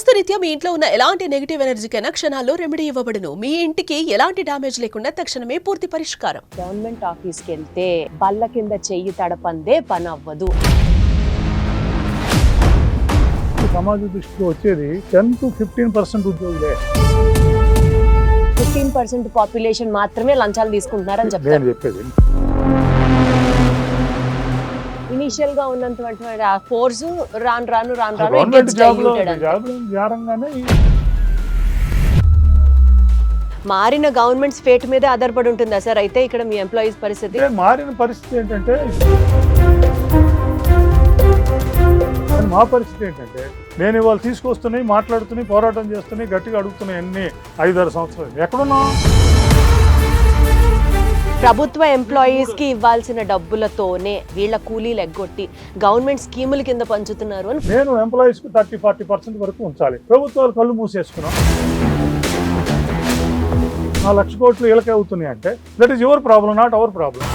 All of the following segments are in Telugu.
వాస్తురీత్యా మీ ఇంట్లో ఉన్న ఎలాంటి నెగిటివ్ ఎనర్జీకైనా క్షణాల్లో రెమెడీ ఇవ్వబడును. మీ ఇంటికి ఎలాంటి డ్యామేజ్ లేకుండా తక్షణమే పూర్తి పరిష్కారం. గవర్నమెంట్ ఆఫీస్కి వెళ్తే బల్ల కింద చెయ్యి తడపందే పని అవ్వదు. సమాజ దృష్టిలో వచ్చేది 10 to 15% ఉద్యోగులే. 15% పాపులేషన్ మాత్రమే లంచాలు తీసుకుంటున్నారని నేను చెప్తారు. చెప్పేది ఇనిషియల్ గా ఉన్నటువంటి ఆ ఫోర్స్ రాను రాను గవర్నమెంట్ జాబ్లో జారంగానే మారిన గవర్నమెంట్స్ ఫేట్ మీదే ఆధారపడి ఉంటుందా సార్ అయితే ఇక్కడ మీ ఎంప్లాయీస్ పరిస్థితి? మారిన పరిస్థితి ఏంటంటే మా పరిస్థితి ఏంటంటే నేను ఇవాళ తీసుకొస్తున్నాయి, మాట్లాడుతున్నాయి, పోరాటం చేస్తున్నాయి, గట్టిగా అడుగుతున్నాయి అన్ని 5-6 సంవత్సరాలు ఎక్కడున్నా. ప్రభుత్వ ఎంప్లాయీస్ కి ఇవ్వాల్సిన డబ్బులతోనే వీళ్ళ కూలీలు ఎగ్గొట్టి గవర్నమెంట్ స్కీముల కింద పంచుతున్నారు అని నేను ఎంప్లాయీస్ కు 30-40% వరకు ఉంచాలి. ప్రభుత్వాలు కళ్ళు మూసేసుకున్నాం. 4 లక్షల కోట్లు వీళ్ళకే అవుతున్నాయి అంటే that is your problem, not our problem.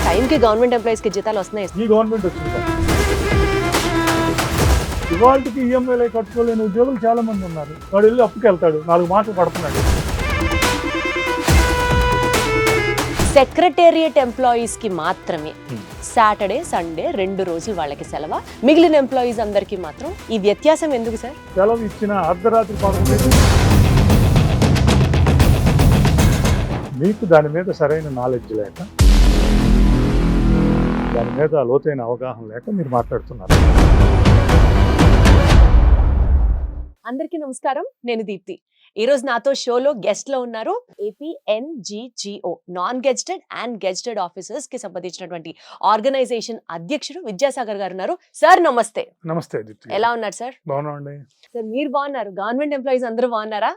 టైంకి గవర్నమెంట్ ఎంప్లాయీస్ కి జీతాలు వస్తున్నాయి. ఈ గవర్నమెంట్ వచ్చింది ఇవాళకి ఈఎంఐలు కట్టుకోలేని ఉద్యోగులు చాలా మంది ఉన్నారు. వాడు వెళ్ళి అప్పుకి వెళ్తాడు, 4 మాటలు పడుతున్నాడు. సెక్రటేరియట్ ఎంప్లాయీస్ కి మాత్రమే సాటర్డే సండే 2 రోజులు వాళ్ళకి సెలవు, మిగిలిన ఎంప్లాయీస్ అందరికి మాత్రం ఈ వ్యత్యాసం ఎందుకు సార్? సెలవు ఇచ్చిన అర్ధరాత్రి 11 మీకు దాని మీద సరైన నాలెడ్జ్ లేక, దాని మీద లోతైన అవగాహన లేక మీరు మాట్లాడుతున్నారు. అందరికీ నమస్కారం, నేను దీప్తి. ఈ రోజు నాతో షోలో గెస్ట్ లో ఉన్నారు APNGGO non gazetted and gazetted officers కి సంబంధించినటువంటి ఆర్గనైజేషన్ అధ్యక్షుడు విద్యాసాగర్ గారు ఉన్నారు. సార్ నమస్తే. నమస్తే దీప్తి. ఎలా ఉన్నారు సార్? బాగున్నాండి. సార్ మీరు బాగున్నారు, గవర్నమెంట్ ఎంప్లాయీస్ అందరూ బాగున్నారా?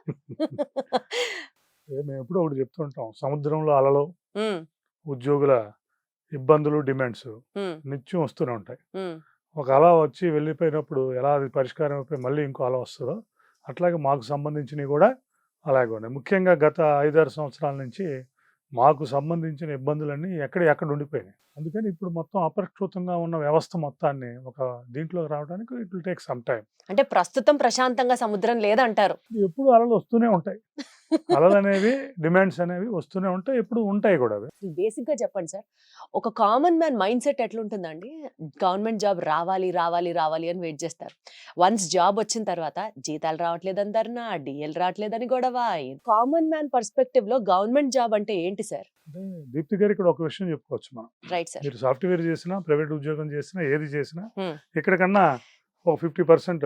మేము ఎప్పుడో ఒకటి చెప్తుంటాం, సముద్రంలో అలలు, ఉద్యోగుల ఇబ్బందులు, డిమాండ్స్ నిత్యం వస్తూనే ఉంటాయి. ఒక అల వచ్చి వెళ్ళిపోయినప్పుడు ఎలా అది పరిష్కారం అయిపోయి మళ్ళీ ఇంకో అల వస్తుందో అట్లాగే మాకు సంబంధించినవి కూడా అలాగే ఉన్నాయి. ముఖ్యంగా గత 5-6 సంవత్సరాల నుంచి మాకు సంబంధించిన ఇబ్బందులన్నీ ఎక్కడ ఉండిపోయినాయి. అందుకని ఇప్పుడు మొత్తం అపరిష్కృతంగా ఉన్న వ్యవస్థ మొత్తాన్ని ఒక దీంట్లో రావడానికి it will take some time. అంటే ప్రస్తుతం ప్రశాంతంగా సముద్రం లేదంటారు. ఎప్పుడు అలలు వస్తూనే ఉంటాయి, అలలు అనేవి, డిమాండ్స్ అనేవి వస్తూనే ఉంటాయి, ఎప్పుడు ఉంటాయి కూడా. అవి బేసిక్ గా చెప్పండి సార్, ఒక కామన్ మ్యాన్ మైండ్ సెట్ ఎట్లుంటుందండి? గవర్నమెంట్ జాబ్ రావాలి రావాలి రావాలి అని వెయిట్ చేస్తారు. వన్స్ జాబ్ వచ్చిన తర్వాత జీతాలు రావట్లేదని ధర్నా, డిఎల్ రావట్లేదని గొడవ. కామన్ మ్యాన్ పర్స్పెక్టివ్ లో గవర్నమెంట్ జాబ్ అంటే ఏంటి సార్? అంటే దీప్తి గారు ఇక్కడ ఒక విషయం చెప్పుకోవచ్చు మనం. Right sir. మీరు సాఫ్ట్వేర్ చేసినా, ప్రైవేట్ ఉద్యోగం చేసినా, ఏది చేసినా ఇక్కడికన్నా ఒక 50%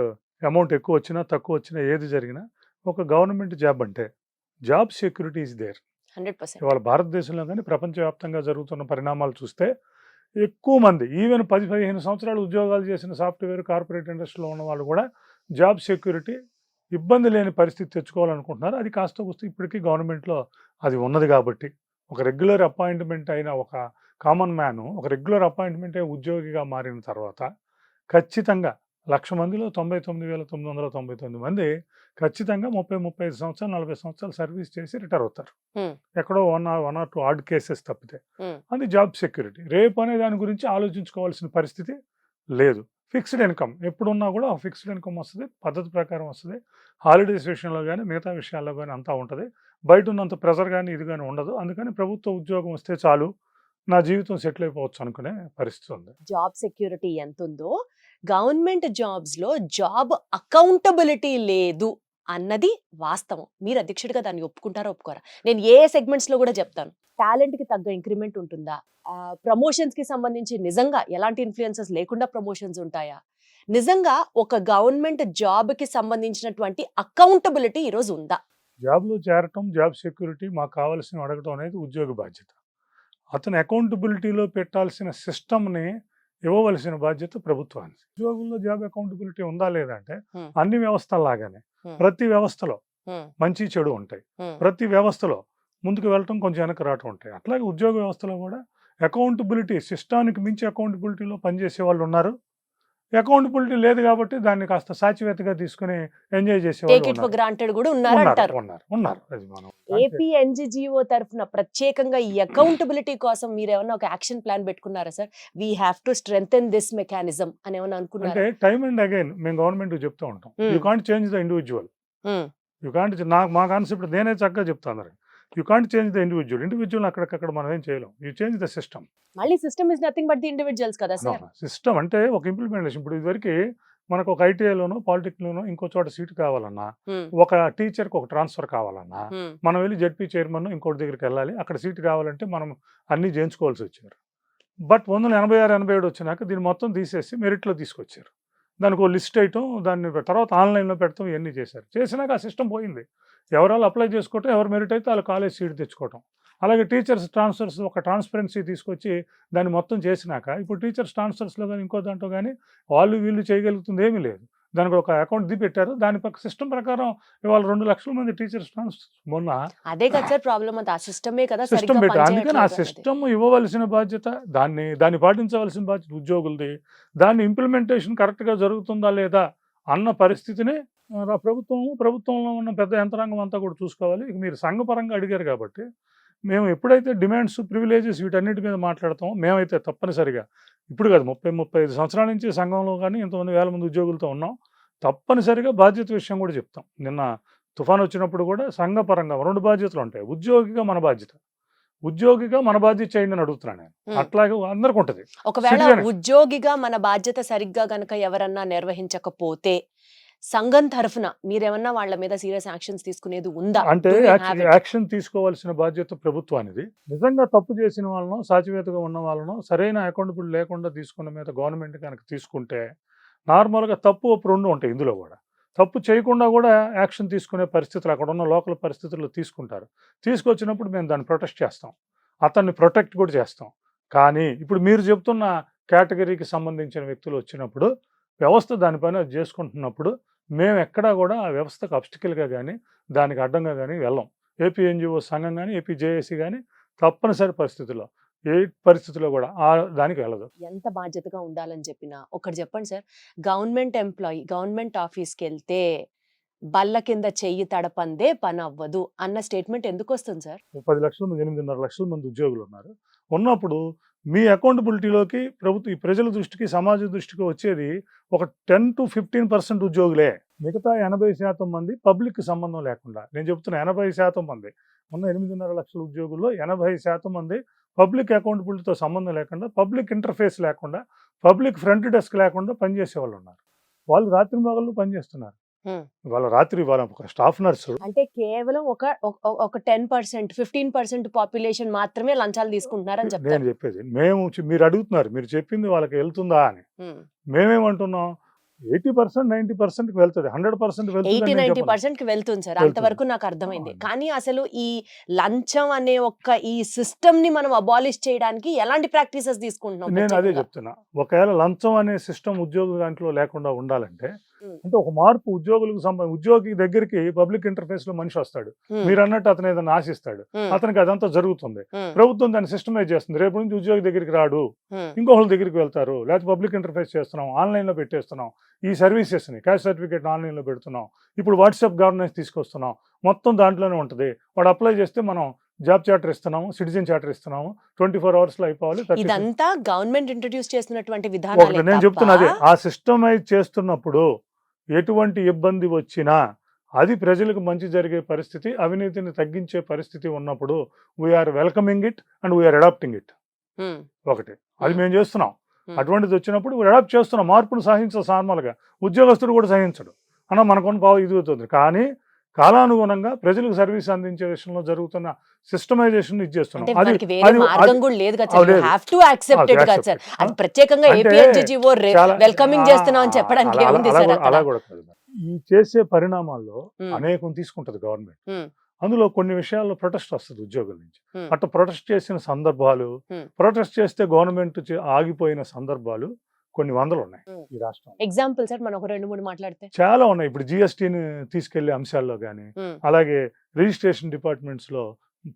అమౌంట్ ఎక్కువ వచ్చినా తక్కువ వచ్చినా ఏది జరిగినా ఒక గవర్నమెంట్ జాబ్ అంటే జాబ్ సెక్యూరిటీ ఇస్ దేర్. 100%. ఇవాళ భారతదేశంలో కానీ ప్రపంచవ్యాప్తంగా జరుగుతున్న పరిణామాలు చూస్తే ఎక్కువ మంది ఈవెన్ 10-15 సంవత్సరాలు ఉద్యోగాలు చేసిన సాఫ్ట్వేర్, కార్పొరేట్ ఇండస్ట్రీలో ఉన్న వాళ్ళు కూడా జాబ్ సెక్యూరిటీ ఇబ్బంది లేని పరిస్థితి తెచ్చుకోవాలనుకుంటున్నారు. అది కాస్త వస్తే ఇప్పటికీ గవర్నమెంట్లో అది ఉన్నది కాబట్టి ఒక రెగ్యులర్ అపాయింట్మెంట్ అయిన ఒక కామన్ మ్యాన్ ఒక రెగ్యులర్ అపాయింట్మెంట్ అయిన ఉద్యోగిగా మారిన తర్వాత ఖచ్చితంగా 1,00,000 మందిలో 99,999 మంది ఖచ్చితంగా 30-35 సంవత్సరాలు 40 సంవత్సరాలు సర్వీస్ చేసి రిటైర్ అవుతారు. ఎక్కడో 1 or 2 ఆడ్ కేసెస్ తప్పితే. అది జాబ్ సెక్యూరిటీ. రేపు అనే దాని గురించి ఆలోచించుకోవాల్సిన పరిస్థితి లేదు. ఫిక్స్డ్ ఇన్కమ్ ఎప్పుడున్నా కూడా ఫిక్స్డ్ ఇన్కమ్ వస్తుంది, పద్ధతి ప్రకారం వస్తుంది. హాలిడేస్ విషయంలో కానీ మిగతా విషయాల్లో కానీ అంతా ఉంటుంది. బయట ఉన్నంత ప్రెజర్ కానీ ఇది కానీ ఉండదు. అందుకని ప్రభుత్వ ఉద్యోగం వస్తే చాలు, నా జీవితం సెటిల్ అయిపోవచ్చు అనుకునే పరిస్థితి ఉంది. జాబ్ సెక్యూరిటీ ఎంత ఉందో గవర్నమెంట్ జాబ్స్ లో జాబ్ అకౌంటబిలిటీ లేదు అన్నది వాస్తవం. మీరు అధ్యక్షుడిగా దాన్ని ఒప్పుకుంటారా ఒప్పుకోరా? నేను ఏ సెగ్మెంట్స్ లో కూడా చెప్తాను. టాలెంట్ కి తగ్గ ఇంక్రిమెంట్ ఉంటుందా? ప్రమోషన్స్ కి సంబంధించి నిజంగా ఎలాంటి ఇన్ఫ్లుయెన్సెస్ లేకుండా ప్రమోషన్స్ ఉంటాయా? నిజంగా ఒక గవర్నమెంట్ జాబ్ కి సంబంధించినటువంటి అకౌంటబిలిటీ ఈ రోజు ఉందా? జాబ్లో చేరటం, జాబ్ సెక్యూరిటీ మాకు కావాల్సిన అడగటం అనేది ఉద్యోగ బాధ్యత. అతను అకౌంటబిలిటీలో పెట్టాల్సిన సిస్టమ్ని ఇవ్వవలసిన బాధ్యత ప్రభుత్వానికి. ఉద్యోగంలో జాబ్ అకౌంటబిలిటీ ఉందా లేదా అంటే అన్ని వ్యవస్థల్లాగానే ప్రతి వ్యవస్థలో మంచి చెడు ఉంటాయి. ప్రతి వ్యవస్థలో ముందుకు వెళ్ళటం, కొంచెం వెనక్కి రావటం ఉంటాయి. అట్లాగే ఉద్యోగ వ్యవస్థలో కూడా అకౌంటబిలిటీ, సిస్టానికి మించి అకౌంటబిలిటీలో పనిచేసే వాళ్ళు ఉన్నారు, అకౌంటబిలిటీ లేదు కాబట్టి దాన్ని కాస్త సాచివేతగా తీసుకుని ఎంజాయ్ టేక్ ఇట్ చేసేవాళ్ళు ఫర్ గ్రాంటెడ్ కూడా ఉన్నారు అంటారు. ఉన్నారు అది మనం ఏపీ ఎన్జిఓ తరఫున ప్రత్యేకంగా ఈ అకౌంటబిలిటీ కోసం మీరు ఏమన్నా ఒక యాక్షన్ ప్లాన్ పెట్టుకున్నారా sir? We have to strengthen this mechanism అని ఏమన్నా అంటే అనుకున్నారా? టైమ్ అండ్ అగైన్ మేము గవర్నమెంట్ చెప్తూ ఉంటాం, you can't change the individual, Hmm. You can't మా కాన్సెప్ట్ నేనే చక్కగా చెప్తాను, you can't change the individual అక్కడికక్కడ మనం ఏం చేయలేం, యూ చేంజ్ ద సిస్టమ్. మళ్ళీ system is nothing but the individuals కదా సార్? సిస్టమ్ అంటే ఒక ఇంప్లిమెంటేషన్. ఇప్పుడు ఇదివరకు మనకు ఒక ఐటీఐలోనో పాలిటెక్నిక్లోనో ఇంకో చోట సీటు కావాలన్నా, ఒక టీచర్కి ఒక ట్రాన్స్ఫర్ కావాలన్నా, మనం వెళ్ళి జడ్పీ చైర్మన్ ఇంకోటి దగ్గరికి వెళ్ళాలి, అక్కడ సీటు కావాలంటే మనం అన్నీ చేయించుకోవాల్సి వచ్చారు. బట్ 1986, 87 వచ్చినాక దీన్ని మొత్తం తీసేసి మెరిట్లో తీసుకొచ్చారు. దానికి ఒక లిస్ట్ వేయటం, దాన్ని తర్వాత ఆన్లైన్లో పెడతాం, ఇవన్నీ చేశారు. చేసినాక ఆ సిస్టమ్ పోయింది. ఎవరాలు అప్లై చేసుకోవటం, ఎవరు మెరిట్ అయితే వాళ్ళు కాలేజ్ సీట్ తెచ్చుకోవటం. అలాగే టీచర్స్ ట్రాన్స్ఫర్స్ ఒక ట్రాన్స్పరెన్సీ తీసుకొచ్చి దాన్ని మొత్తం చేసినాక ఇప్పుడు టీచర్స్ ట్రాన్స్ఫర్స్లో కానీ ఇంకో దాంట్లో కానీ వీళ్ళు చేయగలుగుతుంది ఏమీ లేదు. దానికి ఒక అకౌంట్ పెట్టారు, దాని పక్క సిస్టమ్ ప్రకారం ఇవాళ 2 లక్షల మంది టీచర్స్ ట్రాన్స్ఫర్ మొన్న అదే కదా సార్ ప్రాబ్లం, అంతా ఆ సిస్టమే కదా సిస్టమ్ సరిగ్గా పెట్టారు. అందుకని ఆ పనిచేయట్లేదు అనేది. సిస్టమ్ ఇవ్వవలసిన బాధ్యత, దాన్ని పాటించవలసిన బాధ్యత ఉద్యోగులది. దాన్ని ఇంప్లిమెంటేషన్ కరెక్ట్గా జరుగుతుందా లేదా అన్న పరిస్థితిని ప్రభుత్వంలో ఉన్న పెద్ద యంత్రాంగం అంతా కూడా చూసుకోవాలి. ఇక మీరు సంఘపరంగా అడిగారు కాబట్టి మేము ఎప్పుడైతే డిమాండ్స్, ప్రివిలేజెస్ వీటన్నిటి మీద మాట్లాడతామో మేమైతే తప్పనిసరిగా ఇప్పుడు కాదు 30-35 సంవత్సరాల నుంచి సంఘంలో కానీ ఇంతమంది వేల మంది ఉద్యోగులతో ఉన్నాం, తప్పనిసరిగా బాధ్యత విషయం కూడా చెప్తాం. నిన్న తుఫాన్ వచ్చినప్పుడు కూడా సంఘపరంగా 2 బాధ్యతలు ఉంటాయి. ఉద్యోగిగా మన బాధ్యత చేయండి అని అడుగుతున్నాను నేను. అట్లాగే అందరికి ఉంటుంది. ఒకవేళ Citizen. ఉద్యోగిగా మన బాధ్యత సరిగ్గా గనక ఎవరన్నా నిర్వహించకపోతే సంఘం తరఫున మీరేమన్నా వాళ్ళ మీద సీరియస్ యాక్షన్స్ తీసుకునేది ఉందా? అంటే Do we have it? Action తీసుకోవాల్సిన బాధ్యత ప్రభుత్వానిది. నిజంగా తప్పు చేసిన వాళ్ళను, సాచివేతగా ఉన్న వాళ్ళను సరైన అకౌంటబుల్ లేకుండా తీసుకున్న మీద గవర్నమెంట్ కనుక తీసుకుంటే నార్మల్గా తప్పు ఒప్పు 2 ఉంటాయి. ఇందులో కూడా తప్పు చేయకుండా కూడా యాక్షన్ తీసుకునే పరిస్థితులు అక్కడ ఉన్న లోకల్ పరిస్థితుల్లో తీసుకుంటారు. తీసుకొచ్చినప్పుడు మేము దాన్ని ప్రొటెస్ట్ చేస్తాం, అతన్ని ప్రొటెక్ట్ కూడా చేస్తాం. కానీ ఇప్పుడు మీరు చెప్తున్న కేటగిరీకి సంబంధించిన వ్యక్తులు వచ్చినప్పుడు వ్యవస్థ దానిపైన అది చేసుకుంటున్నప్పుడు మేము ఎక్కడా కూడా ఆ వ్యవస్థకు అబ్స్టికల్గా కానీ దానికి అడ్డంగా కానీ వెళ్ళం. ఏపీ ఎన్జిఓ సంఘం కానీ ఏపీ జేఏసీ కానీ తప్పనిసరి పరిస్థితుల్లో ఏ పరిస్థితిలో కూడా దానికి వెళ్ళదు. ఎంత బాధ్యతగా ఉండాలని చెప్పినా ఒకటి చెప్పండి సార్, గవర్నమెంట్ ఎంప్లాయీ గవర్నమెంట్ ఆఫీస్కి వెళ్తే బల్ల కింద చెయ్యి తడపందే పని అవ్వదు అన్న స్టేట్మెంట్ ఎందుకు వస్తుంది సార్? 10 లక్షల మంది 8.5 లక్షల మంది ఉద్యోగులు ఉన్నారు. ఉన్నప్పుడు మీ అకౌంటబిలిటీలోకి ఈ ప్రజల దృష్టికి, సమాజ దృష్టికి వచ్చేది ఒక 10 to 15% ఉద్యోగులే. మిగతా 80% మంది పబ్లిక్ సంబంధం లేకుండా, నేను చెప్తున్నా 80% మంది ఉన్న 8.5 లక్షల ఉద్యోగుల్లో 80% మంది పబ్లిక్ అకౌంటబిలిటీతో సంబంధం లేకుండా, పబ్లిక్ ఇంటర్ఫేస్ లేకుండా, పబ్లిక్ ఫ్రంట్ డెస్క్ లేకుండా పనిచేసే వాళ్ళు ఉన్నారు. వాళ్ళు రాత్రి మగళ్ళు పనిచేస్తున్నారు. వాళ్ళ ఒక స్టాఫ్ నర్సు అంటే కేవలం ఒక 10%, 15% పాపులేషన్ మాత్రమే లంచాలు తీసుకుంటున్నారని నేను చెప్తారు. చెప్పేది. మీరు అడుగుతున్నారు, మీరు చెప్పింది వాళ్ళకి వెళ్తుందా అని. మేమేమంటున్నాం, 80%, 90%కి వెళ్తుంది, 100% వెళ్తుంది. 80-90% కి వెళ్తుంది సార్, అంతవరకు నాకు అర్థమైంది. కానీ అసలు ఈ లంచం అనే ఈ సిస్టమ్ ని మనం అబాలిష్ చేయడానికి ఎలాంటి ప్రాక్టీసెస్ తీసుకుంటున్నాం? నేను అదే చెప్తున్నా, ఒకవేళ లంచం అనే సిస్టమ్ ఉద్యోగుల దాంట్లో లేకుండా ఉండాలంటే అంటే ఒక మార్పు ఉద్యోగి దగ్గరికి పబ్లిక్ ఇంటర్ఫేస్ లో మనిషి వస్తాడు, మీరు అన్నట్టు అతను ఏదైనా ఆశిస్తాడు, అతనికి అదంతా జరుగుతుంది. ప్రభుత్వం దాన్ని సిస్టమైజ్ చేస్తుంది. రేపు నుంచి ఉద్యోగి దగ్గరికి రాడు, ఇంకొకళ్ళ దగ్గరికి వెళ్తారు, లేకపోతే పబ్లిక్ ఇంటర్ఫేస్ చేస్తున్నాం, ఆన్లైన్ లో పెట్టేస్తున్నాం, ఈ సర్వీసెస్ ని క్యాష్ సర్టిఫికేట్ ఆన్లైన్ లో పెడుతున్నాం, ఇప్పుడు వాట్సాప్ గవర్నెన్స్ తీసుకొస్తున్నాం, మొత్తం దాంట్లోనే ఉంటుంది. వాడు అప్లై చేస్తే మనం జాబ్ చార్టర్ ఇస్తున్నాము, సిటిజన్ చార్టర్ ఇస్తున్నాము, 24 hours లో అయిపోవాలి. ఇదంతా గవర్నమెంట్ ఇంట్రడ్యూస్ చేసినటువంటి ఒకటి విధానాలే నేను తప్ప చెప్తున్నది, ఆ సిస్టమైజ్ చేస్తున్నప్పుడు ఎటువంటి ఇబ్బంది వచ్చినా అది ప్రజలకు మంచి జరిగే పరిస్థితి, అవినీతిని తగ్గించే పరిస్థితి ఉన్నప్పుడు we are welcoming it and we are adapting it. ఒకటి అది మేము చేస్తున్నాం. అటువంటిది వచ్చినప్పుడు అడాప్ట్ చేస్తున్నాం. మార్పును సహించదు నార్మల్గా, ఉద్యోగస్తుడు కూడా సహించడు అన్న మనకున్న ఇది అవుతుంది. కానీ కాలానుగుణంగా ప్రజలకు సర్వీస్ అందించే విషయంలో జరుగుతున్న సిస్టమైజేషన్ ఇచ్చేస్తున్నాం. అలా కూడా కాదు. ఈ చేసే పరిణామాల్లో అనేకం తీసుకుంటది గవర్నమెంట్. అందులో కొన్ని విషయాల్లో ప్రొటెస్ట్ వస్తుంది ఉద్యోగుల నుంచి. అట్లా ప్రొటెస్ట్ చేసిన సందర్భాలు, ప్రొటెస్ట్ చేస్తే గవర్నమెంట్ ఆగిపోయిన సందర్భాలు కొన్ని వందలు ఉన్నాయి ఈ రాష్ట్రం. ఎగ్జాంపుల్ సార్ మనం ఒక 2-3 మాట్లాడితే చాలా ఉన్నాయి. ఇప్పుడు జిఎస్టీని తీసుకెళ్లే అంశాల్లో కానీ, అలాగే రిజిస్ట్రేషన్ డిపార్ట్మెంట్స్ లో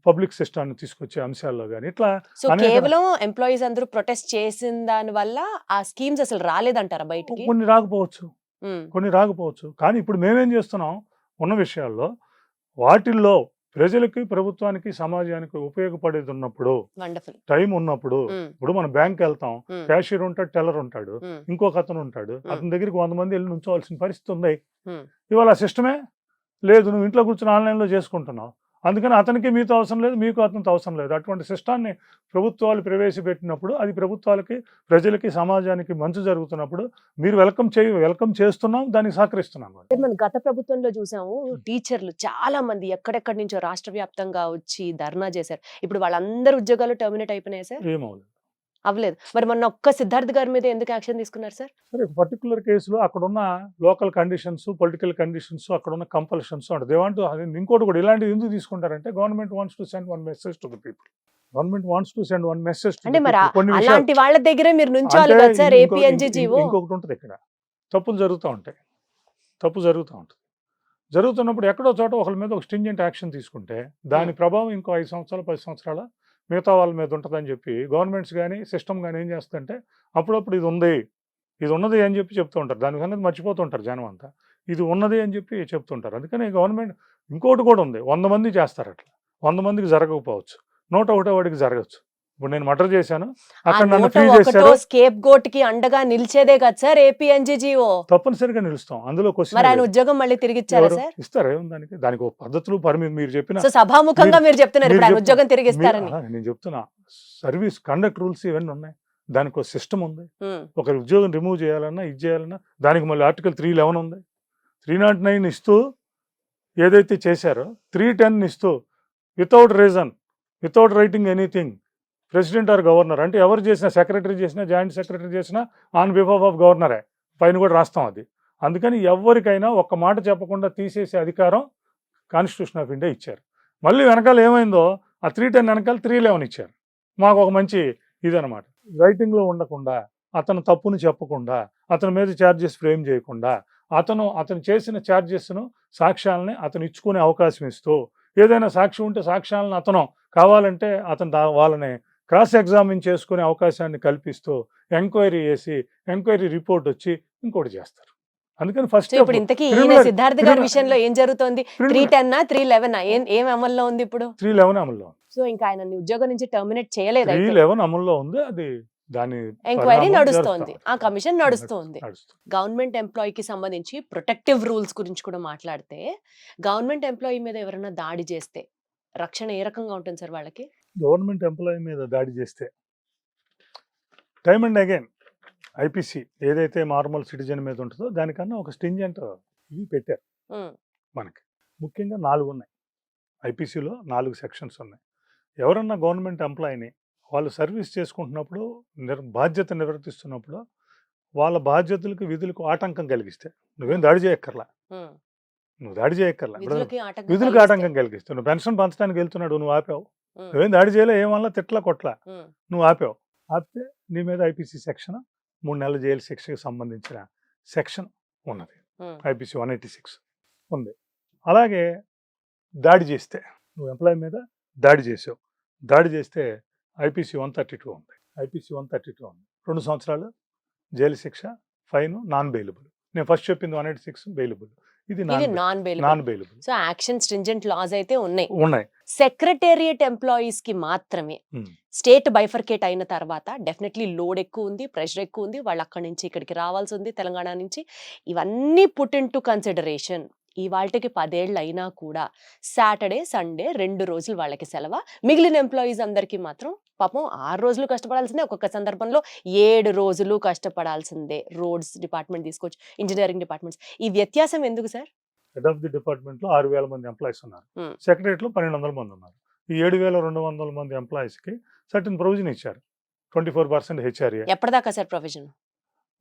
పబ్లిక్ సిస్టాన్ని తీసుకొచ్చే అంశాల్లో కానీ ఇట్లా సో అనేక- కేవలం ఎంప్లాయీస్ అందరూ ప్రొటెస్ట్ చేసిన దాని వల్ల ఆ స్కీమ్స్ అసలు రాలేదంటారా బయటికి? కొన్ని రాకపోవచ్చు కానీ ఇప్పుడు మేమేం చేస్తున్నాం ఉన్న విషయాల్లో వాటిల్లో ప్రజలకి ప్రభుత్వానికి సమాజానికి ఉపయోగపడేది ఉన్నప్పుడు వండర్ఫుల్. టైం ఉన్నప్పుడు ఇప్పుడు మనం బ్యాంక్ వెళ్తాం, క్యాషియర్ ఉంటాడు, టెల్లర్ ఉంటాడు, ఇంకొక అతను ఉంటాడు, అతని దగ్గరికి 100 మంది వెళ్ళి నుంచోవాల్సిన పరిస్థితి ఉంది. ఇవాళ ఆ సిస్టమే లేదు, నువ్వు ఇంట్లో కూర్చొని ఆన్లైన్లో చేసుకుంటున్నావు, అందుకని అతనికి మీతో అవసరం లేదు, మీకు అతనితో అవసరం లేదు. అటువంటి సిస్టాన్ని ప్రభుత్వాలు ప్రవేశపెట్టినప్పుడు అది ప్రభుత్వాలకి ప్రజలకి సమాజానికి మంచి జరుగుతున్నప్పుడు మీరు వెల్కమ్ చేస్తున్నాం, దానికి సహకరిస్తున్నాం. మన గత ప్రభుత్వంలో చూసాము టీచర్లు చాలా మంది ఎక్కడెక్కడి నుంచో రాష్ట్ర వ్యాప్తంగా వచ్చి ధర్నా చేశారు. ఇప్పుడు వాళ్ళందరూ ఉద్యోగాలు టర్మినేట్ అయిపోయినాయి సార్? ఏమవుతుంది అవ్వలేదు. మరి మొన్న ఒక్క సిద్ధార్థ్ గారి మీద ఎందుకు యాక్షన్ తీసుకున్నారు సార్? సరే, పర్టికులర్ కేసులో అక్కడున్న లోకల్ కండిషన్స్, పొలిటికల్ కండిషన్స్, అక్కడున్న కంపల్షన్స్ ఉంటుంది. దే వాంట్ ఇంకోటి కూడా ఇలాంటివి ఎందుకు తీసుకుంటారంటే government wants to send one message to the people. అంటే మరి అలాంటి వాళ్ళ దగ్గరే మీరు నుంచోవాలి కదా సార్. ఏపీఎన్జీఓ ఇంకొకటి ఉంటుంది, ఇక్కడ తప్పులు జరుగుతూ ఉంటాయి, జరుగుతున్నప్పుడు ఎక్కడో చోట ఒకరి మీద ఒక స్ట్రింజెంట్ యాక్షన్ తీసుకుంటే దాని ప్రభావం ఇంకో 5 సంవత్సరాలు 10 సంవత్సరాల మిగతా వాళ్ళ మీద ఉంటుందని చెప్పి గవర్నమెంట్స్ కానీ సిస్టమ్ కానీ ఏం చేస్తుందంటే అప్పుడప్పుడు ఇది ఉన్నది అని చెప్పి చెప్తూ ఉంటారు. దాని అనేది మర్చిపోతుంటారు జనం అంతా, ఇది ఉన్నది అని చెప్పి చెప్తుంటారు. అందుకని గవర్నమెంట్ ఇంకోటి కూడా ఉంది, 100 మంది చేస్తారు అట్లా, 100 మందికి జరగకపోవచ్చు, 101 వాడికి జరగచ్చు. ఇప్పుడు నేను మర్డర్ చేశాను, అక్కడ నన్ను ఫ్రీ చేశారు, స్కేప్ గోట్ కి అండగా నిలిచేదే కదా సార్ ఏపీఎన్జీఓ. తప్పనిసరిగా నిలుస్తాం. అందులో మరి ఆయన ఉద్యోగం మళ్ళీ తిరిగి ఇచ్చారా సార్? ఇస్తారు, దానికి పద్ధతులు మీరు చెప్పిన సభాముఖంగా మీరు చెప్తున్నారు ఇప్పుడు ఆయన ఉద్యోగం తిరిగి ఇస్తారని. నేను చెప్తున్నా, సర్వీస్ కండక్ట్ రూల్స్ ఇవన్నీ ఉన్నాయి, దానికి ఒక సిస్టమ్ ఉంది. ఒక ఉద్యోగం రిమూవ్ చేయాలన్నా ఇది చేయాలన్నా దానికి మళ్ళీ ఆర్టికల్ 311 ఉంది, 309 ఇస్తూ ఏదైతే చేశారో 310 ఇస్తూ without reason, without writing anything, president or governor అంటే ఎవరు చేసినా, సెక్రటరీ చేసినా, జాయింట్ సెక్రటరీ చేసినా ఆన్ బిహాఫ్ ఆఫ్ గవర్నరే, పైన కూడా రాస్తాం అది. అందుకని ఎవరికైనా ఒక్క మాట చెప్పకుండా తీసేసే అధికారం కాన్స్టిట్యూషన్ ఆఫ్ ఇండియా ఇచ్చారు. మళ్ళీ వెనకాల ఏమైందో ఆ 310 వెనకాల 311 ఇచ్చారు. మాకు ఒక మంచి ఇదనమాట, రైటింగ్లో ఉండకుండా, అతను తప్పును చెప్పకుండా, అతని మీద ఛార్జెస్ ఫ్రేమ్ చేయకుండా, అతను చేసిన ఛార్జెస్ను సాక్ష్యాలని అతను ఇచ్చుకునే అవకాశం ఇస్తూ, ఏదైనా సాక్షి ఉంటే సాక్ష్యాలను అతను కావాలంటే వాళ్ళని క్రాస్ ఎగ్జామిన్ చేసుకునే అవకాశాన్ని కల్పిస్తూ ఎంక్వైరీ చేసి ఎంక్వైరీ రిపోర్ట్ వచ్చి ఇంకోటి చేస్తారు. అందుకని ఫస్ట్ ఇప్పుడు ఇంతకీ ఈయన సిద్ధార్థ్ గారి విషయంలో ఏం జరుగుతోంది? 310 311 ఏం అమల్లో ఉంది ఇప్పుడు? 311 అమల్లో. సో ఇంకా ఆయన ఉద్యోగం నుంచి టర్మినేట్ చేయలేదు. 311 అమల్లో ఉంది, అది దాని ఎంక్వైరీ నడుస్తోంది, ఆ కమిషన్ నడుస్తోంది. గవర్నమెంట్ ఎంప్లాయీకి సంబంధించి ప్రొటెక్టివ్ రూల్స్ గురించి కూడా మాట్లాడితే, గవర్నమెంట్ ఎంప్లాయీ మీద ఎవరైనా దాడి చేస్తే రక్షణ ఏ రకంగా ఉంటుంది సార్ వాళ్ళకి? గవర్నమెంట్ ఎంప్లాయీ మీద దాడి చేస్తే టైమ్ అండ్ అగైన్ ఐపీసీ ఏదైతే నార్మల్ సిటిజన్ మీద ఉంటుందో దానికన్నా ఒక స్ట్రింజెంట్ ఇవి పెట్టారు మనకి. ముఖ్యంగా 4 ఉన్నాయి ఐపీసీలో, 4 సెక్షన్స్ ఉన్నాయి. ఎవరన్నా గవర్నమెంట్ ఎంప్లాయీని వాళ్ళు సర్వీస్ చేసుకుంటున్నప్పుడు, బాధ్యత నిర్వర్తిస్తున్నప్పుడు వాళ్ళ బాధ్యతలకు విధులకు ఆటంకం కలిగిస్తే, నువ్వేం దాడి చేయక్కర్లా, విధులకు ఆటంకం కలిగిస్తే, నువ్వు పెన్షన్ పంచడానికి వెళ్తున్నాడు, నువ్వు ఆపావు, నువ్వేం దాడి చేయలే, ఏమన్నా తిట్లా కొట్లా, నువ్వు ఆపితే నీ మీద ఐపీసీ సెక్షన్ 3 నెలల జైలు శిక్షకు సంబంధించిన సెక్షన్ ఉన్నది, ఐపీసీ 186 ఉంది. అలాగే దాడి చేస్తే, నువ్వు ఎంప్లాయీ మీద దాడి చేస్తే ఐపీసీ 132 ఉంది, 2 సంవత్సరాలు జైలు శిక్ష, ఫైన్, నాన్ బెయిలబుల్. నేను ఫస్ట్ చెప్పింది 186 బెయిలబుల్, ఇది non bailable. So action stringent laws అయితే ఉన్నాయి. సెక్రటేరియట్ ఎంప్లాయీస్ కి మాత్రమే స్టేట్ బైఫర్కేట్ అయిన తర్వాత డెఫినెట్లీ లోడ్ ఎక్కువ ఉంది, ప్రెషర్ ఎక్కువ ఉంది, వాళ్ళు అక్కడి నుంచి ఇక్కడికి రావాల్సి ఉంది తెలంగాణ నుంచి. ఇవన్నీ పుట్ ఇన్ టు కన్సిడరేషన్ ఇవాళకి 10 ఏళ్ళు అయినా కూడా సాటర్డే సండే 2 రోజులు వాళ్ళకి సెలవు, మిగిలిన ఎంప్లాయీస్ అందరికీ మాత్రం పాపం 6 రోజులు కష్టపడాల్సిందే, ఒక్కొక్క సందర్భంలో 7 రోజులు కష్టపడాల్సిందే. రోడ్స్ డిపార్ట్మెంట్ తీసుకోవచ్చు, ఇంజనీరింగ్ డిపార్ట్మెంట్స్. ఈ వ్యత్యాసం ఎందుకు sir? Head of the department లో 6,000 మంది ఎంప్లాయీస్ ఉన్నారు, సెక్రటరియట్ లో 1,200 మంది ఉన్నారు. ఈ 7,200 మంది ఎంప్లాయీస్ కి సర్టన్ ప్రొవిజన్ ఇచ్చారు, 24% హెచ్ఆర్ఏ. ఎప్పటిదాకా sir provision?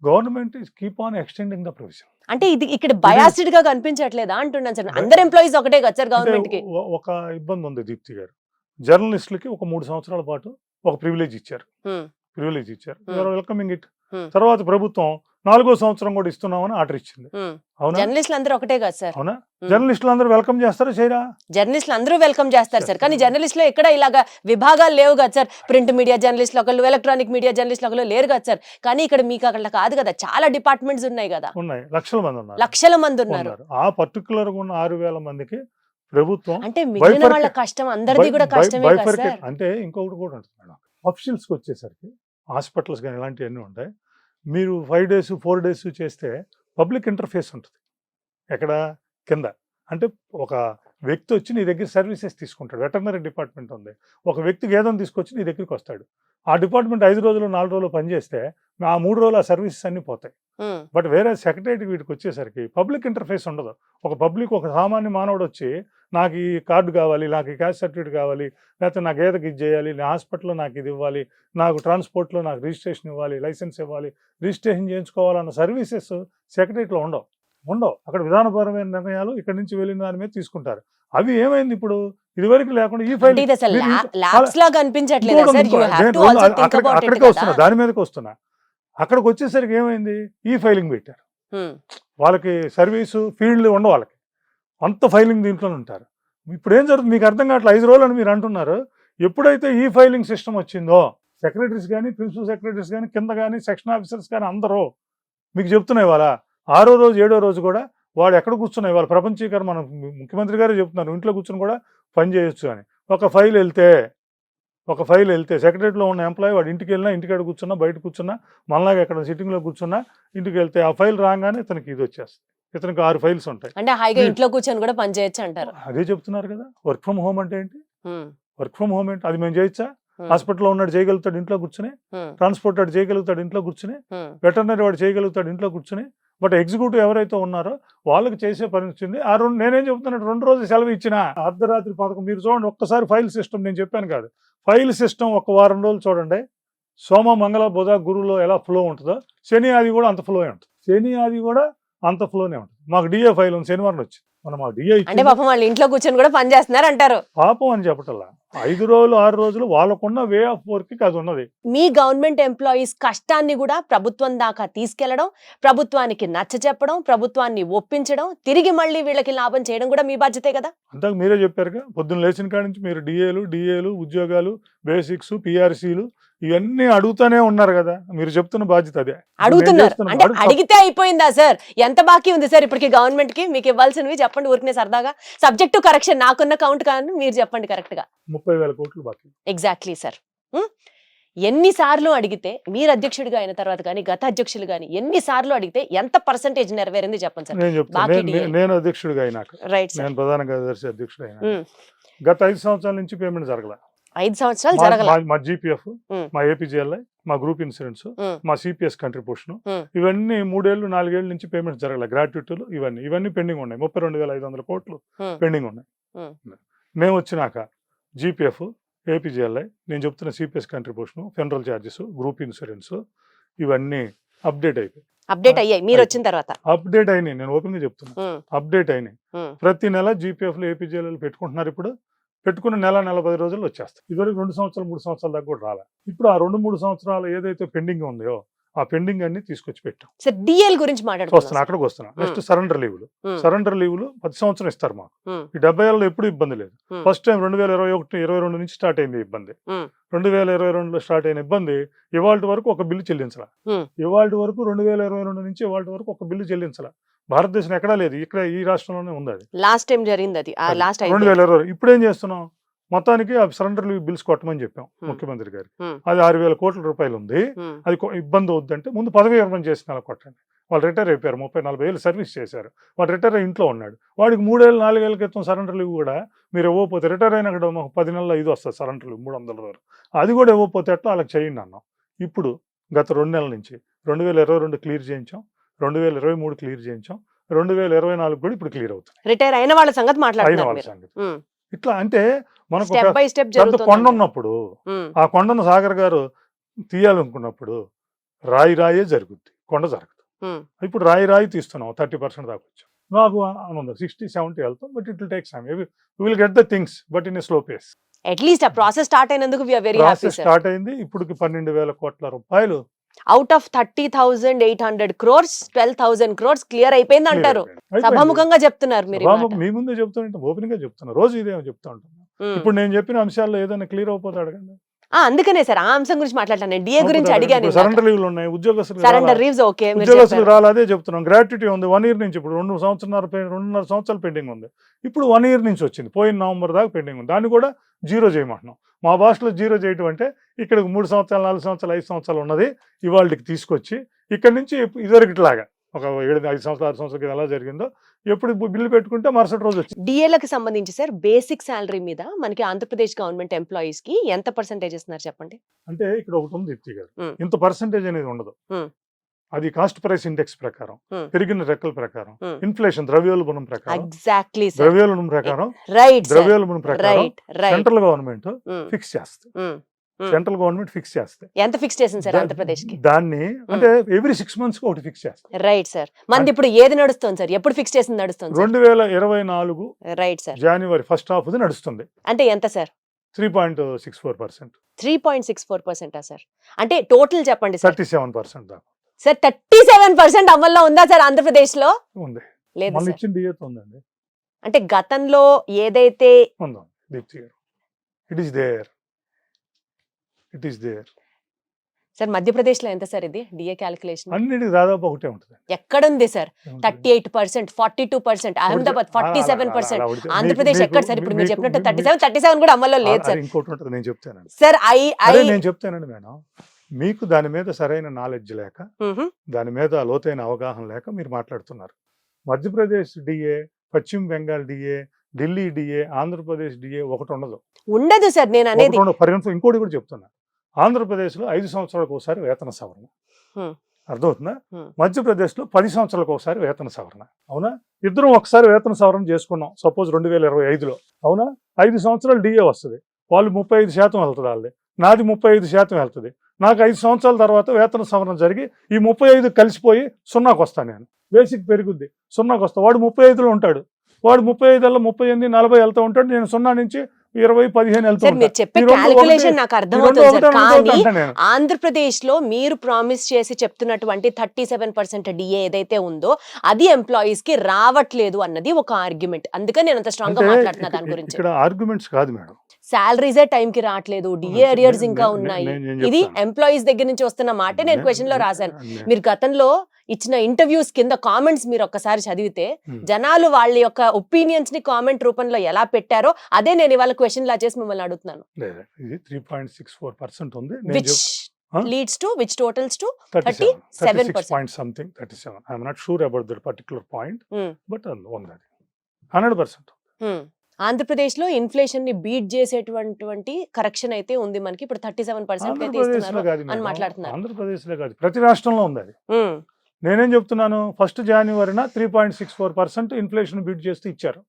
Government keep on extending the provision. అంటే ఇది ఇక్కడ బయాస్డ్ గా కనిపించట్లేదా అంటున్నాను సార్. అందరు ఎంప్లాయీస్ ఒకటే కదా సార్ గవర్నమెంట్ కి. ఒక ఇబ్బంది ఉంది దీప్తి గారు, జర్నలిస్టులకి ఒక 3 సంవత్సరాల పాటు ఒక ప్రివిలేజ్ ఇచ్చారు, వెల్కమింగ్ ఇట్. తర్వాత ప్రభుత్వం 4వ సంవత్సరం కూడా ఇస్తున్నామని ఆర్డర్ ఇచ్చింది. అవునా జర్నలిస్టులు అందరూ ఒకటే కదా సార్. అవునా జర్నలిస్టులు అందరూ వెల్కమ్ చేస్తారా చేయరా? జర్నలిస్టులు అందరూ వెల్కమ్ చేస్తారు సార్, కానీ జర్నలిస్టులో ఎక్కడ ఇలాగా విభాగాలు లేవు కదా సార్. ప్రింట్ మీడియా జర్నలిస్టులు ఒకళ్ళు, ఎలక్ట్రానిక్ మీడియా జర్నలిస్టులు ఒకళ్ళు లేరు కదా సార్. కానీ ఇక్కడ మీకు అక్కడ కాదు కదా, చాలా డిపార్ట్మెంట్స్ ఉన్నాయి కదా, ఉన్నాయి, లక్షల మంది ఉన్నారు. లక్షల మంది ఉన్నారు. ఆ పర్టికులర్ గా ఉన్న 6,000 మందికి ప్రభుత్వం అంటే మిగిలిన వాళ్ళ కష్టం అందరిది కూడా కష్టమే కదా సార్. అంటే ఇంకొకటి కూడా ఉంటుంది మేడం, ఆఫీషియల్స్కి వచ్చేసరికి హాస్పిటల్స్ కానీ ఇలాంటివన్నీ ఉంటాయి. మీరు 5 days 4 days చేస్తే పబ్లిక్ ఇంటర్ఫేస్ ఉంటుంది. ఎక్కడ కింద అంటే ఒక వ్యక్తి వచ్చి నీ దగ్గర సర్వీసెస్ తీసుకుంటాడు. వెటర్నరీ డిపార్ట్మెంట్ ఉంది, ఒక వ్యక్తి గేదెను తీసుకొచ్చి నీ దగ్గరికి వస్తాడు. ఆ డిపార్ట్మెంట్ 5 రోజులు 4 రోజులు పనిచేస్తే ఆ 3 రోజులు ఆ సర్వీసెస్ అన్ని పోతాయి. బట్ వేరే సెక్రటరీ వీటికి వచ్చేసరికి పబ్లిక్ ఇంటర్ఫేస్ ఉండదు. ఒక సామాన్య మానవుడు వచ్చి నాకు ఈ కార్డు కావాలి, నాకు ఈ క్యాస్ట్ సర్టిఫికేట్ కావాలి, లేకపోతే నా గేదెకి ఇది చేయాలి, నా హాస్పిటల్లో నాకు ఇది ఇవ్వాలి, నాకు ట్రాన్స్పోర్ట్లో నాకు రిజిస్ట్రేషన్ ఇవ్వాలి, లైసెన్స్ ఇవ్వాలి, రిజిస్ట్రేషన్ చేయించుకోవాలన్న సర్వీసెస్ సెక్రటరీలో ఉండవు. అక్కడ విధానపరమైన నిర్ణయాలు ఇక్కడ నుంచి వెళ్ళిన దాని మీద తీసుకుంటారు. అవి ఏమైంది ఇప్పుడు ఇదివరకు లేకుండా ఈ ఫైల్ అక్కడికి వస్తున్నా, దాని మీదకి వస్తున్నా. అక్కడికి వచ్చేసరికి ఏమైంది, ఈ ఫైలింగ్ పెట్టారు. వాళ్ళకి సర్వీసు ఫీల్డ్ ఉండవు, వాళ్ళకి అంత ఫైలింగ్ దీంట్లోనే ఉంటారు. ఇప్పుడు ఏం జరుగుతుంది మీకు అర్థం కావట్లేదు. 5 రోజులు అని మీరు అంటున్నారు. ఎప్పుడైతే ఈ ఫైలింగ్ సిస్టమ్ వచ్చిందో సెక్రటరీస్ కానీ, ప్రిన్సిపల్ సెక్రటరీస్ కానీ, కింద కానీ, సెక్షన్ ఆఫీసర్స్ కానీ అందరూ మీకు చెప్తున్నాయి. వాళ్ళ 6వ రోజు 7వ రోజు కూడా వాడు ఎక్కడ కూర్చున్నాయి, వాళ్ళ ప్రపంచీకరణ మన ముఖ్యమంత్రి గారే చెప్తున్నారు, ఇంట్లో కూర్చొని కూడా పని చేయొచ్చు అని. ఒక ఫైల్ వెళ్తే సెక్రటరీలో ఉన్న ఎంప్లాయీ వాడు ఇంటికి వెళ్ళినా, ఇంటికాడ కూర్చున్నా, బయట కూర్చున్నా, మళ్ళీ ఎక్కడ సిట్టింగ్లో కూర్చున్నా, ఇంటికి వెళ్తే ఆ ఫైల్ రాగానే ఇతనికి ఇది వచ్చేస్తుంది. ఇతనికి 6 ఫైల్స్ ఉంటాయి. అంటే హాయిగా ఇంట్లో కూర్చొని కూడా పని చేయొచ్చు అంటారు. అదే చెప్తున్నారు కదా. వర్క్ ఫ్రమ్ హోమ్ అంటే ఏంటి? వర్క్ ఫ్రమ్ హోమ్ ఏంటి? అది మేము చేయొచ్చా? హాస్పిటల్లో ఉన్నాడు చేయగలుగుతాడు ఇంట్లో కూర్చుని, ట్రాన్స్పోర్ట్ వాడు చేయగలుగుతాడు ఇంట్లో కూర్చుని, వెటర్నరీ వాడు చేయగలుగుతాడు ఇంట్లో కూర్చుని. బట్ ఎగ్జిక్యూటివ్ ఎవరైతే ఉన్నారో వాళ్ళకి చేసే పని వచ్చింది. నేనేం చెప్తున్నాను, 2 రోజులు సెలవు ఇచ్చిన అర్ధరాత్రి పథకం. మీరు చూడండి ఒక్కసారి ఫైల్ సిస్టమ్, నేను చెప్పాను కాదు, ఫైల్ సిస్టమ్ ఒక వారం రోజులు చూడండి. సోమ మంగళ బుధ గురువులో ఎలా ఫ్లో ఉంటుందో శని ఆది కూడా అంత ఫ్లోనే ఉంటుంది. మాకు డిఏ ఫైల్ ఉంది, శనివారం వచ్చింది. మనం ఆ డిఏ అంటే పాపం వాళ్ళు ఇంట్లో కూర్చొని కూడా పని చేస్తున్నారు అంటారు. పాపం అని చెప్పటల్లా, 5 రోజులు 6 రోజులు వాళ్ళకున్న వే ఆఫ్ వర్క్ అది ఉన్నది. మీ గవర్నమెంట్ ఎంప్లాయీస్ కష్టాన్ని కూడా ప్రభుత్వం దాకా తీసుకెళ్లడం, ప్రభుత్వానికి నచ్చ చెప్పడం, ప్రభుత్వాన్ని ఒప్పించడం, తిరిగి మళ్ళీ వీళ్ళకి లాభం చేయడం కూడా మీ బాధ్యతే కదా. అంతకు మీరే చెప్పారుగా, పొద్దున్న లేచిన కాడి నుంచి మీరు డిఏలు ఉద్యోగాలు, బేసిక్స్, పిఆర్సీలు ఇవన్నీ అడుగుతూనే ఉన్నారు కదా. మీరు చెప్తున్న బాధ్యత అదే అడుగుతున్నారు. అంటే అడిగితే అయిపోయిందా సార్? ఎంత బాకీ ఉంది సార్ ఇప్పటికి గవర్నమెంట్ కి? మీకు ఇవ్వాల్సినవి చెప్పండి ఊరికనే సరదాగా. సబ్జెక్టు కరెక్షన్ నాకున్న కౌంట్ కానీ మీరు చెప్పండి కరెక్ట్ గా. 30,000 కోట్లు బాకీ. Exactly sir. ఎన్నిసార్లు అడిగితే మీరు అధ్యక్షుడిగా అయిన తర్వాత కానీ, గత అధ్యక్షులు కానీ ఎన్నిసార్లు అడిగితే ఎంత పర్సెంటేజ్ నెరవేరింది చెప్పండి సార్. నేను అధ్యక్షుడిగా అయినాక, రైట్ సార్, నేను ప్రధాన కార్యదర్శి అధ్యక్షుడు అయినా గత 5 సంవత్సరాల నుంచి పేమెంట్ జరగల. 5 సంవత్సరాలు జరగల. మా జీపీఎఫ్, మా ఏపీజీఎల్ఐ, మా గ్రూప్ ఇన్సూరెన్స్, మా సిపిఎస్ కంట్రిబ్యూషన్, ఇవన్నీ 3 ఏళ్ళు 4 ఏళ్ళ నుంచి పేమెంట్ జరగల. గ్రాట్యుటీలు ఇవన్నీ పెండింగ్ ఉన్నాయి. 32,500 కోట్లు పెండింగ్ ఉన్నాయి. మేము వచ్చినాక జీపీఎఫ్, ఏపీజీఎల్ఐ, నేను చెప్తున్న CPS contribution, federal charges, group insurance ఇవన్నీ అప్డేట్ అయ్యాయి. మీరు వచ్చిన తర్వాత అప్డేట్ అయినాయి. నేను ఓపెన్ గా చెప్తున్నా, అప్డేట్ అయినాయి. ప్రతి నెల జీపీఎఫ్ లో ఏపీజీఎల్ పెట్టుకుంటున్నారు. ఇప్పుడు పెట్టుకున్న నెల 10 రోజులు వచ్చేస్తాయి. ఇదివరకు 2 సంవత్సరాలు 3 సంవత్సరాల దాకా కూడా రాలే. ఇప్పుడు ఆ 2-3 సంవత్సరాలు ఏదైతే పెండింగ్ ఉందో ఆ పెండింగ్ అన్ని తీసుకొచ్చి పెట్టాం. డిఎల్ గురించి అక్కడికి వస్తున్నా. నెక్స్ట్ సరెండర్ లీవులు 10 సంవత్సరం ఇస్తారు మాకు. ఈ 70 ఏళ్ళలో ఎప్పుడు ఇబ్బంది లేదు. ఫస్ట్ టైం 2021-22 నుంచి స్టార్ట్ అయింది ఇబ్బంది. 2022లో స్టార్ట్ అయిన ఇబ్బంది ఇవాళ వరకు ఒక బిల్లు చెల్లించాల. ఇవాళ వరకు 2022 నుంచి ఇవాళ వరకు ఒక బిల్లు చెల్లించాల. భారతదేశం ఎక్కడా లేదు, ఇక్కడ ఈ రాష్ట్రంలోనే ఉంది. అది లాస్ట్ టైం జరిగింది. అది 2022. ఇప్పుడు ఏం చేస్తున్నాం, మొత్తానికి ఆ సరెండర్ లీవ్ బిల్స్ కొట్టమని చెప్పాం ముఖ్యమంత్రి గారికి. అది 6,000 కోట్ల రూపాయలు ఉంది. అది ఇబ్బంది అవుద్దంటే ముందు పదవి విరమణ చేసిన అలా కొట్టండి. వాళ్ళు రిటైర్ అయిపోయారు, 30-40 ఏళ్ళు సర్వీస్ చేశారు. వాడు రిటైర్ అయ్యి ఇంట్లో ఉన్నాడు. వాడికి 3 ఏళ్ళు 4 ఏళ్ళ క్రితం సరెండర్ లీవ్ కూడా మీరు ఇవ్వకపోతే, రిటైర్ అయిన అక్కడ 10 నెలల 5 వస్తుంది సరెండర్ లీవ్, 300 వరకు. అది కూడా ఇవ్వకపోతే ఎట్లా వాళ్ళకి చేయండి అన్నాం. ఇప్పుడు గత 2 నెలల నుంచి 2022 క్లియర్ చేయించాం, 2023 క్లియర్ చేయించాం, 2024 కూడా ఇప్పుడు క్లియర్ అవుతుంది. రిటైర్ అయిన వాళ్ళ సంగతి మాట్లాడుతున్నారు. ఇట్లా అంటే మనకు పెద్ద కొండ ఉన్నప్పుడు ఆ కొండను సాగర్ గారు తీయాలనుకున్నప్పుడు రాయే జరుగుద్ది, కొండ జరగదు. ఇప్పుడు రాయి తీస్తున్నాం, 30% దాకా వచ్చాం. నాకు 60-70 వెళ్తాం. But it will take time. We will get the things but in a slow pace. At least ఆ ప్రాసెస్ స్టార్ట్ అయినందుకు we are very happy. Start అయింది. ఇప్పటికి 12,000 కోట్ల రూపాయలు out of 30,800 crores 12,000 crores clear అయిపోయింది అంటారు. సభాముఖంగా చెప్తున్నారు మీరు ఈ మాట. మీ ముందే చెప్తున్నా, ఓపెన్ గా చెప్తున్నా, రోజు ఇదేమో చెప్తా ఉంటాను. ఉమ్. ఇప్పుడు నేను చెప్పిన అంశాల్లో ఏదైనా క్లియర్ అయిపోతే అడగండి. అందుకనే సార్ ఆ అంశం గురించి మాట్లాడతాను. డిఏ గురించి అడిగాను. సరెండర్ లీవ్లు ఉన్నాయి, ఉద్యోగస్తులు సరెండర్ లీవ్స్ ఓకే మీరు ఉద్యోగస్తులు చెప్పారు. రాలి అదే చెప్తున్నాం. గ్రాట్యుటీ ఉంది 1 year నుంచి, ఇప్పుడు 2.5 సంవత్సరాలు పెండింగ్ ఉంది. ఇప్పుడు 1 year నుంచి వచ్చింది, పోయిన నవంబర్ దాకా పెండింగ్ ఉంది. దాన్ని కూడా జీరో చేయమంటున్నాం. మా భాషలో జీరో చేయటం అంటే ఇక్కడ 3 సంవత్సరాలు 4 సంవత్సరాలు 5 సంవత్సరాలు ఉన్నది ఇవాళకి తీసుకొచ్చి ఇక్కడ నుంచి ఇదివరకట్లాగా ఒక 5 సంవత్సరాలు 6 సంవత్సరాల కింద ఎలా జరిగిందో ఎప్పుడు బిల్లు పెట్టుకుంటే మరుసటి రోజు వచ్చింది. డిఏలకు సంబంధించి సార్ బేసిక్ శాలరీ మీద మనకి ఆంధ్రప్రదేశ్ గవర్నమెంట్ ఎంప్లాయీస్ కి ఎంత పర్సెంటేజ్ ఇస్తున్నారు చెప్పండి. అంటే ఇక్కడ ఒకటి ఉంది దీప్తి గారు, ఉమ్. ఇంత పర్సెంటేజ్ అనేది ఉండదు. ఉమ్. అది కాస్ట్ ప్రైస్ ఇండెక్స్ ప్రకారం, ఉమ్. పెరిగిన రెక్కల ప్రకారం, ఉమ్. ఇన్ఫ్లేషన్ ద్రవ్యోల్బణం ప్రకారం, ఎగ్జాక్ట్లీ సార్. ద్రవ్యోల్బణం ప్రకారం, రైట్ సార్. ద్రవ్యోల్బణం ప్రకారం right right. Central government fix చేస్తుంది. సెంట్రల్ గవర్నమెంట్ ఫిక్స్ చేస్తే ఎంత ఫిక్స్ చేసింది సార్ ఆంధ్రప్రదేశ్ కి? దాన్ని అంటే ఎవ్రీ 6 months కి ఒకటి ఫిక్స్ చేస్తారు. Right sir. మంది ఇప్పుడు ఏది నడుస్తుంది సార్? ఎప్పుడు ఫిక్స్ చేసింది నడుస్తుంది? 2024 రైట్ సార్. జనవరి ఫస్ట్ హాఫ్ నడుస్తుంది. అంటే ఎంత సార్? 3.64%, 3.64% సార్. అంటే టోటల్ చెప్పండి సార్. 37% దాకా సార్ 37% అమల్లో ఉందా సార్ ఆంధ్రప్రదేశ్ లో? ఉంది. లేదు మన సార్. ఇచ్చిన డిఏతో ఉందండి. అంటే గతంలో ఏదైతే ఉందా దీప్తి గారు? It is there, it is there. Sir Madhya Pradesh లో ఎంత సార్ ఇది డిఏ క్యాలిక్యులేషన్? అన్నిటికి దాదాపు ఒకటే ఉంటుంది. ఎక్కడుంది సార్? 38%, 42%, అహ్మదాబాద్ 47%. ఆంధ్రప్రదేశ్ ఎక్కడ సార్? ఇప్పుడు మీరు చెప్పినట్టు 37 కూడా అమల్లో లేదు సార్. ఇంకోటి ఉంటుంది, నేను చెప్తానండి. సార్ నేను చెప్తానండి మేడం, మీకు దాని మీద సరైన నాలెడ్జ్ లేక, దాని మీద లోతైన అవగాహన లేక మీరు మాట్లాడుతున్నారు. Madhya Pradesh DA, Paschim Bengal DA, Delhi DA, Andhra Pradesh DA ఒకటి ఉండదు సార్. నేను అనేది ఇంకోటి కూడా చెప్తున్నా, ఆంధ్రప్రదేశ్ లో 5 సంవత్సరాలకు ఒకసారి వేతన సవరణ, అర్థమవుతుందా? మధ్యప్రదేశ్ లో 10 సంవత్సరాలకు ఒకసారి వేతన సవరణ. అవునా? ఇద్దరం ఒకసారి వేతన సవరణ చేసుకున్నాం సపోజ్ 2025లో. అవునా? 5 సంవత్సరాలు డిఏ వస్తుంది, వాళ్ళు 35% వెళ్తుంది, వాళ్ళది నాది 35% వెళ్తుంది. నాకు 5 సంవత్సరాల తర్వాత వేతన సవరణ జరిగి ఈ 35 కలిసిపోయి 0కి వస్తాను. నేను బేసిక్ పెరుగుద్ది, 0కి వస్తా. వాడు 35లో ఉంటాడు, వాడు 35లో 38, 40 వెళ్తూ ఉంటాడు. నేను 0 నుంచి 20, 15 వెళ్తూ సార్. మీరు చెప్పే క్యాలిక్యులేషన్ నాకు అర్థమవుతుంది సార్. కానీ ఆంధ్రప్రదేశ్ లో మీరు ప్రామిస్ చేసి చెప్తున్నటువంటి 37% డిఏ ఏదైతే ఉందో అది ఎంప్లాయీస్ కి రావట్లేదు అన్నది ఒక ఆర్గ్యుమెంట్. అందుకని నేను అంత స్ట్రాంగ్ గా మాట్లాడుతున్నా దాని గురించి. ఇక్కడ ఆర్గ్యుమెంట్స్ కాదు మేడం, శాలరీసే టైం కి రావట్లేదు, డిఏ అరియర్స్ ఇంకా ఉన్నాయి. ఇది ఎంప్లాయీస్ దగ్గర నుంచి వస్తున్న మాటే నేను క్వశ్చన్ లో రాశాను. మీరు గతంలో ఇచ్చిన ఇంటర్వ్యూస్ కింద కామెంట్స్ మీరు ఒక్కసారి చదివితే జనాలు వాళ్ళ యొక్క ఒపీనియన్స్ ని కామెంట్ రూపంలో ఎలా పెట్టారో అదే నేను ఇవాళ క్వశ్చన్ లా చేసి మిమ్మల్ని అడుగుతున్నాను. ఇది 3.64% ఉంది, which leads to which totals to 37%. something 37. I am not sure about that particular point, but on that 100%. Andhra Pradesh లో ఇన్ఫ్లేషన్ ని బీట్ చేసేటువంటి కరెక్షన్ అయితే ఉంది మనకి. ఇప్పుడు 37% అయితే ఇస్తున్నారు అని మాట్లాడుతున్నారు. ఆంధ్రప్రదేశ్ లో కాదు, ప్రతి రాష్ట్రంలో ఉంది అది. నేనేం చెప్తున్నాను, 1 జనవరిన 3.64% ఇన్ఫ్లేషన్ బీట్ చేస్తూ ఇచ్చారు.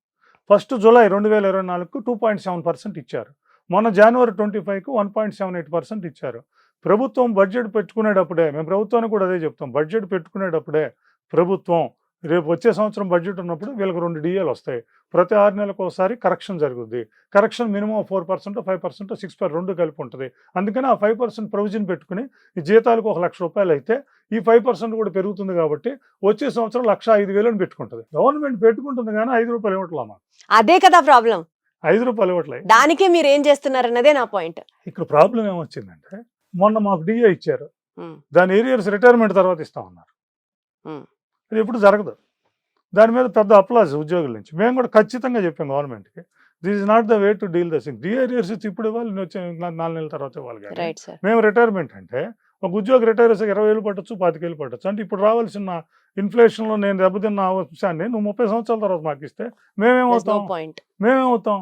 1 జూలై 2024కు 2.7% ఇచ్చారు. మొన్న జనవరి 25కు 1.78% ఇచ్చారు. ప్రభుత్వం బడ్జెట్ పెట్టుకునేటప్పుడే, మేము ప్రభుత్వానికి కూడా అదే చెప్తాం, బడ్జెట్ పెట్టుకునేటప్పుడే ప్రభుత్వం రేపు వచ్చే సంవత్సరం బడ్జెట్ ఉన్నప్పుడు వీళ్ళకి 2 డిఏలు వస్తాయి. ప్రతి 6 నెలలకు ఒకసారి కరెక్షన్ జరుగుద్ది. కరెక్షన్ మినిమం 4%, 5%, 6% 2 కలిపి ఉంటుంది. అందుకని ఆ 5% ప్రొవిజన్ పెట్టుకుని ఈ జీతాలకు 1,00,000 రూపాయలు అయితే ఈ 5% కూడా పెరుగుతుంది కాబట్టి వచ్చే సంవత్సరం 1,05,000 పెట్టుకుంటుంది. గవర్నమెంట్ పెట్టుకుంటుంది కానీ 5 రూపాయలు ఇవ్వట్లేమా? అదే కదా ప్రాబ్లం. 5 రూపాయలు ఇవ్వట్లేదు. దానికే మీరు ఏం చేస్తున్నారు అన్నదే నా పాయింట్. ఇక్కడ ప్రాబ్లం ఏమొచ్చిందంటే, మొన్న మాకు డిఏ ఇచ్చారు, దాని ఏరియర్స్ రిటైర్మెంట్ తర్వాత ఇస్తామన్నారు. అది ఎప్పుడు జరగదు. దాని మీద పెద్ద అప్లాజ్ ఉద్యోగుల నుంచి. మేము కూడా ఖచ్చితంగా చెప్పాం గవర్నమెంట్కి, this is not the way to deal the thing. DA arrears ఇప్పుడు ఇవ్వాలి, వచ్చే 4 నెలల తర్వాత ఇవ్వాలి. కానీ మేము రిటైర్మెంట్ అంటే ఒక ఉద్యోగి రిటైర్ అయితే 20,000 పట్టచ్చు, 25,000 పట్టచ్చు. అంటే ఇప్పుడు రావాల్సిన ఇన్ఫ్లేషన్లో నేను దెబ్బతిన్న అంశాన్ని నువ్వు 30 సంవత్సరాల తర్వాత మాకు ఇస్తే మేమేమవుతాం?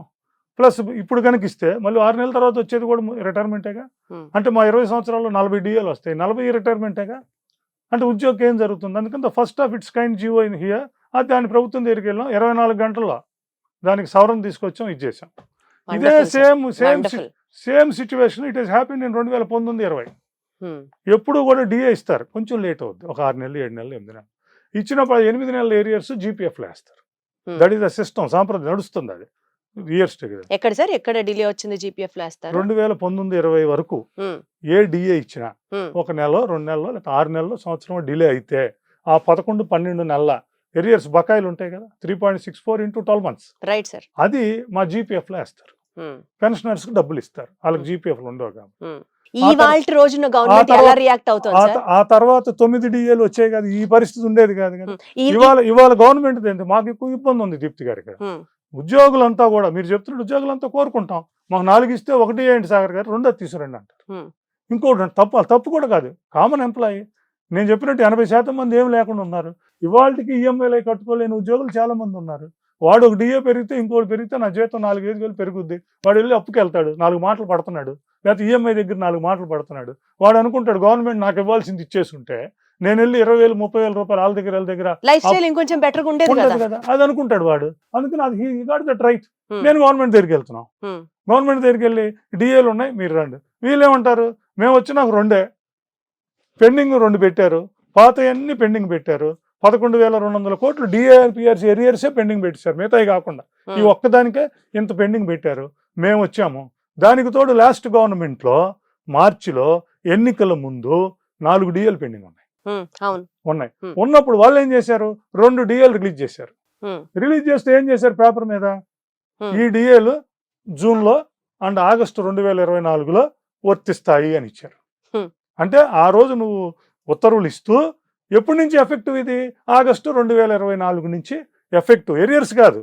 ప్లస్ ఇప్పుడు కనుక ఇస్తే మళ్ళీ 6 నెలల తర్వాత వచ్చేది కూడా రిటైర్మెంటేగా. అంటే మా 20 సంవత్సరాల్లో 40 డిఏలు వస్తాయి, 40 రిటైర్మెంటేగా. అంటే ఉద్యోగం ఏం జరుగుతుంది? అందుకని the first of its kind GO in here. అది దాని ప్రభుత్వం దగ్గరికి వెళ్ళాం, 24 గంటల్లో దానికి సవరణ తీసుకొచ్చాం, ఇచ్చేసాం. ఇదే same situation it is happen in 2019-20. ఎప్పుడు కూడా డిఏ ఇస్తారు, కొంచెం లేట్ అవుద్ది, ఒక 6 నెలలు 7 నెలలు 8 నెలలు ఇచ్చినప్పుడు 8 నెలల ఏరియర్స్ జీపీఎఫ్లో వేస్తారు. దట్ ఈస్ ద సిస్టమ్, సాంప్రదాయం నడుస్తుంది అది. ఇయర్ స్టే కదా. ఎక్కడ సార్ ఎక్కడ డిలే వచ్చింది జీపీఎఫ్ లో వేస్తారు 2019-20 వరకు ఏ డిఏ ఇచ్చినా ఒక నెల 2 నెలలు లేకపోతే 6 నెలలు సంవత్సరం డిలే అయితే ఆ 11-12 నెలల ఎరియర్స్ బకాయిలు ఉంటాయి కదా 3.64 into 12 months రైట్ సార్ అది మా జీపీఎఫ్ లో వేస్తారు. పెన్షనర్స్ కి డబ్బులు ఇస్తారు వాళ్ళకి జీపీఎఫ్ ఉండవు కాబట్టి. ఈ వాళ్ళ రోజున గవర్నమెంట్ తర్వాత- ఎలా రియాక్ట్ అవుతుంది సార్ ఆ తర్వాత 9 డిఏలు వచ్చాయి కదా ఈ పరిస్థితి ఉండేది కాదు కదా. ఈ- ఇవాళ గవర్నమెంట్ ఏంటి మాకు ఎక్కువ ఇబ్బంది ఉంది దీప్తి గారి ఇక్కడ. ఉద్యోగులంతా కూడా మీరు చెప్తున్న ఉద్యోగులంతా కోరుకుంటాం మాకు 4 ఇస్తే 1 ఏంటి సాగర్ గారు 2 తీసుకురండి అంటారు. ఇంకోటి తప్పు కూడా కాదు కామన్ ఎంప్లాయీ. నేను చెప్పినట్టు 80% మంది ఏం లేకుండా ఉన్నారు. ఇవాళకి ఈఎంఐలు కట్టుకోలేని ఉద్యోగులు చాలా మంది ఉన్నారు. వాడు ఒక డిఏ పెరిగితే ఇంకోటి పెరిగితే నా జీతం 4-5 వేలు పెరుగుద్ది. వాడు వెళ్ళి అప్పుకి వెళ్తాడు 4 మాటలు పడుతున్నాడు లేకపోతే ఈఎంఐ దగ్గర 4 మాటలు పడుతున్నాడు. వాడు అనుకుంటాడు గవర్నమెంట్ నాకు ఇవ్వాల్సింది ఇచ్చేస్తుంటే నేను వెళ్ళి 20,000-30,000 రూపాయలు వాళ్ళ దగ్గర లైఫ్ స్టైల్ ఇంకొంచెం బెటర్ ఉండేది ఉండదు కదా కదా అది అనుకుంటాడు వాడు. అందుకని అది గాట్ దట్ రైట్. Hmm. నేను గవర్నమెంట్ దగ్గరికి వెళ్తున్నాం. గవర్నమెంట్ దగ్గరికి వెళ్ళి డిఏలు ఉన్నాయి మీరు రండి. వీళ్ళు ఏమంటారు మేము వచ్చి నాకు 2 పెండింగ్ 2 పెట్టారు పాత అన్ని పెండింగ్ పెట్టారు 11,200 కోట్లు డిఏఆర్పిఆర్సీ ఎరియర్సే పెండింగ్ పెట్టారు మిగతాయి కాకుండా ఈ ఒక్కదానికే ఇంత పెండింగ్ పెట్టారు. మేము వచ్చాము దానికి తోడు లాస్ట్ గవర్నమెంట్ లో మార్చిలో ఎన్నికల ముందు 4 డిఏలు పెండింగ్ ఉన్నాయి. ఉన్నప్పుడు వాళ్ళు ఏం చేశారు 2 డిఏలు రిలీజ్ చేశారు. రిలీజ్ చేస్తే ఏం చేశారు పేపర్ మీద ఈ డిఏలు జూన్లో అండ్ ఆగస్టు 2024లో వర్తిస్తాయి అని ఇచ్చారు. అంటే ఆ రోజు నువ్వు ఉత్తర్వులు ఇస్తూ ఎప్పటి నుంచి ఎఫెక్టివ్ ఇది ఆగస్టు 2024 నుంచి ఎఫెక్టివ్ ఎరియర్స్ కాదు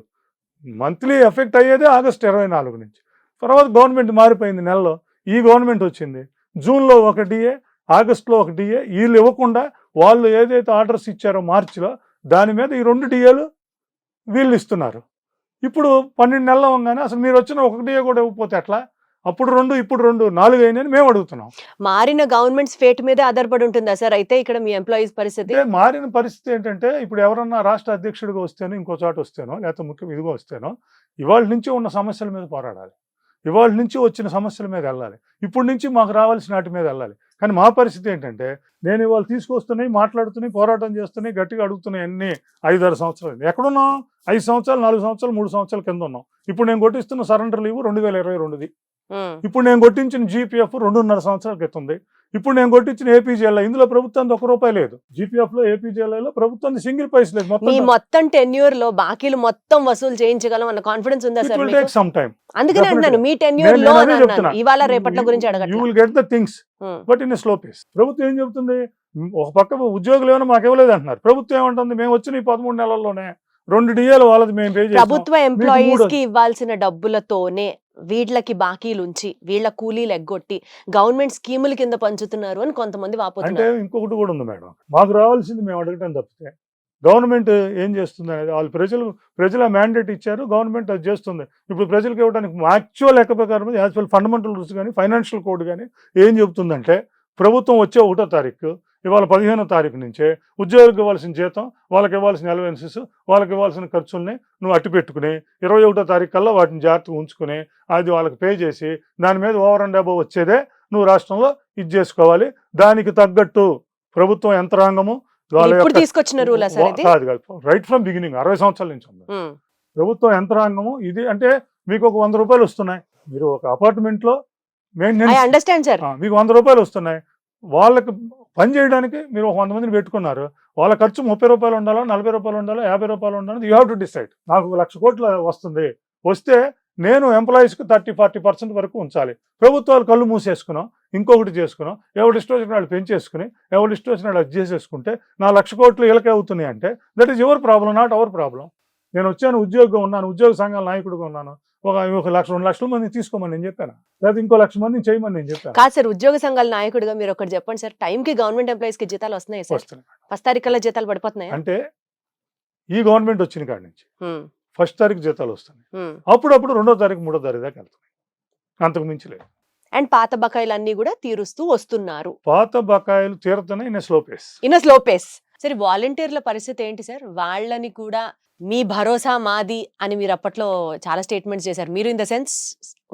మంత్లీ ఎఫెక్ట్ అయ్యేది ఆగస్టు 24 నుంచి. తర్వాత గవర్నమెంట్ మారిపోయింది నెలలో ఈ గవర్నమెంట్ వచ్చింది జూన్లో 1 డిఏ ఆగస్టులో 1 డిఏ వీళ్ళు ఇవ్వకుండా వాళ్ళు ఏదైతే ఆర్డర్స్ ఇచ్చారో మార్చిలో దాని మీద ఈ 2 డిఏలు వీళ్ళు ఇస్తున్నారు. ఇప్పుడు 12 నెలలు అవ్వగానే అసలు మీరు వచ్చిన 1 డిఏ కూడా ఇవ్వకపోతే ఎట్లా అప్పుడు 2 ఇప్పుడు 2 4 అయినాయని మేము అడుగుతున్నాం. మారిన గవర్నమెంట్స్ ఫేట్ మీదే ఆధారపడి ఉంటుందా సార్ అయితే ఇక్కడ మీ ఎంప్లాయీస్ పరిస్థితి? అంటే మారిన పరిస్థితి ఏంటంటే ఇప్పుడు ఎవరన్నా రాష్ట్ర అధ్యక్షుడిగా వస్తేనో ఇంకో చోట వస్తేనో లేకపోతే ముఖ్యం ఇదిగో వస్తేనో ఇవాళ నుంచి ఉన్న సమస్యల మీద పోరాడాలి. ఇవాళ నుంచి వచ్చిన సమస్యల మీద వెళ్ళాలి. ఇప్పుడు నుంచి మాకు రావాల్సిన వాటి మీద వెళ్ళాలి. కానీ మా పరిస్థితి ఏంటంటే నేను ఇవాళ తీసుకొస్తున్నాయి మాట్లాడుతున్నాయి పోరాటం చేస్తున్నాయి గట్టిగా అడుగుతున్నాయి అన్ని 5-6 సంవత్సరాలు ఎక్కడున్నాం 5 సంవత్సరాలు 4 సంవత్సరాలు 3 సంవత్సరాల కింద ఉన్నాం. ఇప్పుడు నేను కొట్టిస్తున్న సరెండర్ లీవ్ 2022ది. ఇప్పుడు నేను కొట్టించిన జీపీఎఫ్ 2.5 సంవత్సరాల క్రితం ఉంది. ఇప్పుడు నేను కొట్టించిన ఏపీజీఎల్ఐ ఇందులో ప్రభుత్వం 1 రూపాయి లేదు. జీపీఎఫ్ లో ఏపీజీఎల్ఐలో ప్రభుత్వం సింగిల్ పైస లేదు. మీ మొత్తం టెన్యూర్ లో బాకీలు మొత్తం వసూలు చేయించగలం అన్న కాన్ఫిడెన్స్ ఉందా సార్ మీకు? సమ్ టైం అందుకనే అంటున్నాను మీ టెన్యూర్ లో అన్నాను. ఇవాళ రేపట్ల గురించి యూ అడగట్లేదు. Will get the things but in slow pace. ప్రభుత్వం ఏం చెబుతుంది ఒక పక్క ఉద్యోగులు ఏమైనా మాకు ఇవ్వలేదు అంటున్నారు. ప్రభుత్వం ఏమంటుంది మేము వచ్చిన ఈ 13 నెలల్లోనే 2 డిఏలు వాళ్ళది మేము పే చేస్తాం. ప్రభుత్వ ఎంప్లాయీస్ కి ఇవ్వాల్సిన డబ్బులతోనే వీళ్ళకి బాకీలు ఉంచి వీళ్ళ కూలీలు ఎగ్గొట్టి గవర్నమెంట్ స్కీముల కింద పంచుతున్నారు అని కొంతమంది అంటే వాపోతున్నారు. ఇంకొకటి కూడా ఉంది మేడం మాకు రావాల్సింది మేము అడగటం తప్పితే గవర్నమెంట్ ఏం చేస్తుంది అనేది వాళ్ళు ప్రజల మ్యాండేట్ ఇచ్చారు గవర్నమెంట్ అది చేస్తుంది. ఇప్పుడు ప్రజలకు ఇవ్వడానికి యాక్చువల్ లెక్క ప్రకారం యాక్చువల్ ఫండమెంటల్ రూల్స్ కానీ ఫైనాన్షియల్ కోడ్ కానీ ఏం చెబుతుందంటే ప్రభుత్వం వచ్చే 1వ తారీఖు ఇవాళ 15వ తారీఖు నుంచే ఉద్యోగులకు ఇవ్వాల్సిన జీతం వాళ్ళకి ఇవ్వాల్సిన అలవెన్సెస్ వాళ్ళకి ఇవ్వాల్సిన ఖర్చుల్ని నువ్వు అట్టి పెట్టుకుని 21వ తారీఖు కల్లా వాటిని జాగ్రత్తగా ఉంచుకుని అది వాళ్ళకి పే చేసి దాని మీద ఓవర్ అండ్ అబవ్ వచ్చేదే నువ్వు రాష్ట్రంలో ఇది చేసుకోవాలి. దానికి తగ్గట్టు ప్రభుత్వం యంత్రాంగము ఇప్పుడు తీసుకొచ్చిన రూల్ కాదు రైట్ ఫ్రమ్ బిగినింగ్ 60 సంవత్సరాల నుంచి ఉంది ప్రభుత్వం యంత్రాంగము. ఇది అంటే మీకు ఒక 100 రూపాయలు వస్తున్నాయి మీరు ఒక అపార్ట్మెంట్ లో అండర్స్టాండ్ సార్ మీకు 100 రూపాయలు వస్తున్నాయి వాళ్ళకి పని చేయడానికి మీరు ఒక 100 మందిని పెట్టుకున్నారు వాళ్ళ ఖర్చు 30 రూపాయలు ఉండాలా 40 రూపాయలు ఉండాలా 50 రూపాయలు ఉండాలి యూ హ్యావ్ టు డిసైడ్. నాకు 1,00,000 కోట్లు వస్తుంది వస్తే నేను ఎంప్లాయీస్కి 30-40% వరకు ఉంచాలి. ప్రభుత్వాలు కళ్ళు మూసేసుకున్నాం ఇంకొకటి చేసుకున్నాం ఎవరి ఇష్టం వచ్చిన వాళ్ళు పెంచేసుకుని ఎవరి ఇష్టం వచ్చిన వాళ్ళు అది చేసేసుకుంటే నా 1,00,000 కోట్లు వీళ్ళకే అవుతున్నాయి అంటే that is your problem not our problem. నేను వచ్చాను ఉద్యోగంగా ఉన్నాను ఉద్యోగ సంఘాల నాయకుడిగా ఉన్నాను ఒక 1,00,000-2 లక్షల మందిని తీసుకోమని నేను చెప్పాను లేదా ఇంకో 1,00,000 మందిని చేయమని నేను చెప్పాను. కాదు సార్ ఉద్యోగ సంఘాల నాయకుడిగా మీరు ఒకటి చెప్పండి సార్ టైంకి గవర్నమెంట్ ఎంప్లాయీస్ కి జీతాలు వస్తున్నాయి సార్? ఫస్ట్ తారీఖుల్లో జీతాలు పడిపోతున్నాయి అంటే ఈ గవర్నమెంట్ వచ్చిన కాడి నుంచి ఫస్ట్ తారీఖు జీతాలు వస్తున్నాయి అప్పుడప్పుడు 2వ తారీఖు 3వ తారీఖు దాకా వెళ్తున్నాయి అంతకు మించి లేదు. అండ్ పాత బకాయిలు అన్ని కూడా తీరుస్తూ వస్తున్నారు. పాత బకాయిలు తీరుతున్నాయి ఇన్ స్లో పేస్. సరే వాలంటీర్ల పరిస్థితి ఏంటి సార్? వాళ్ళని కూడా మీ భరోసా మాది అని మీరు అప్పట్లో చాలా స్టేట్మెంట్స్ చేశారు. మీరు ఇన్ ద సెన్స్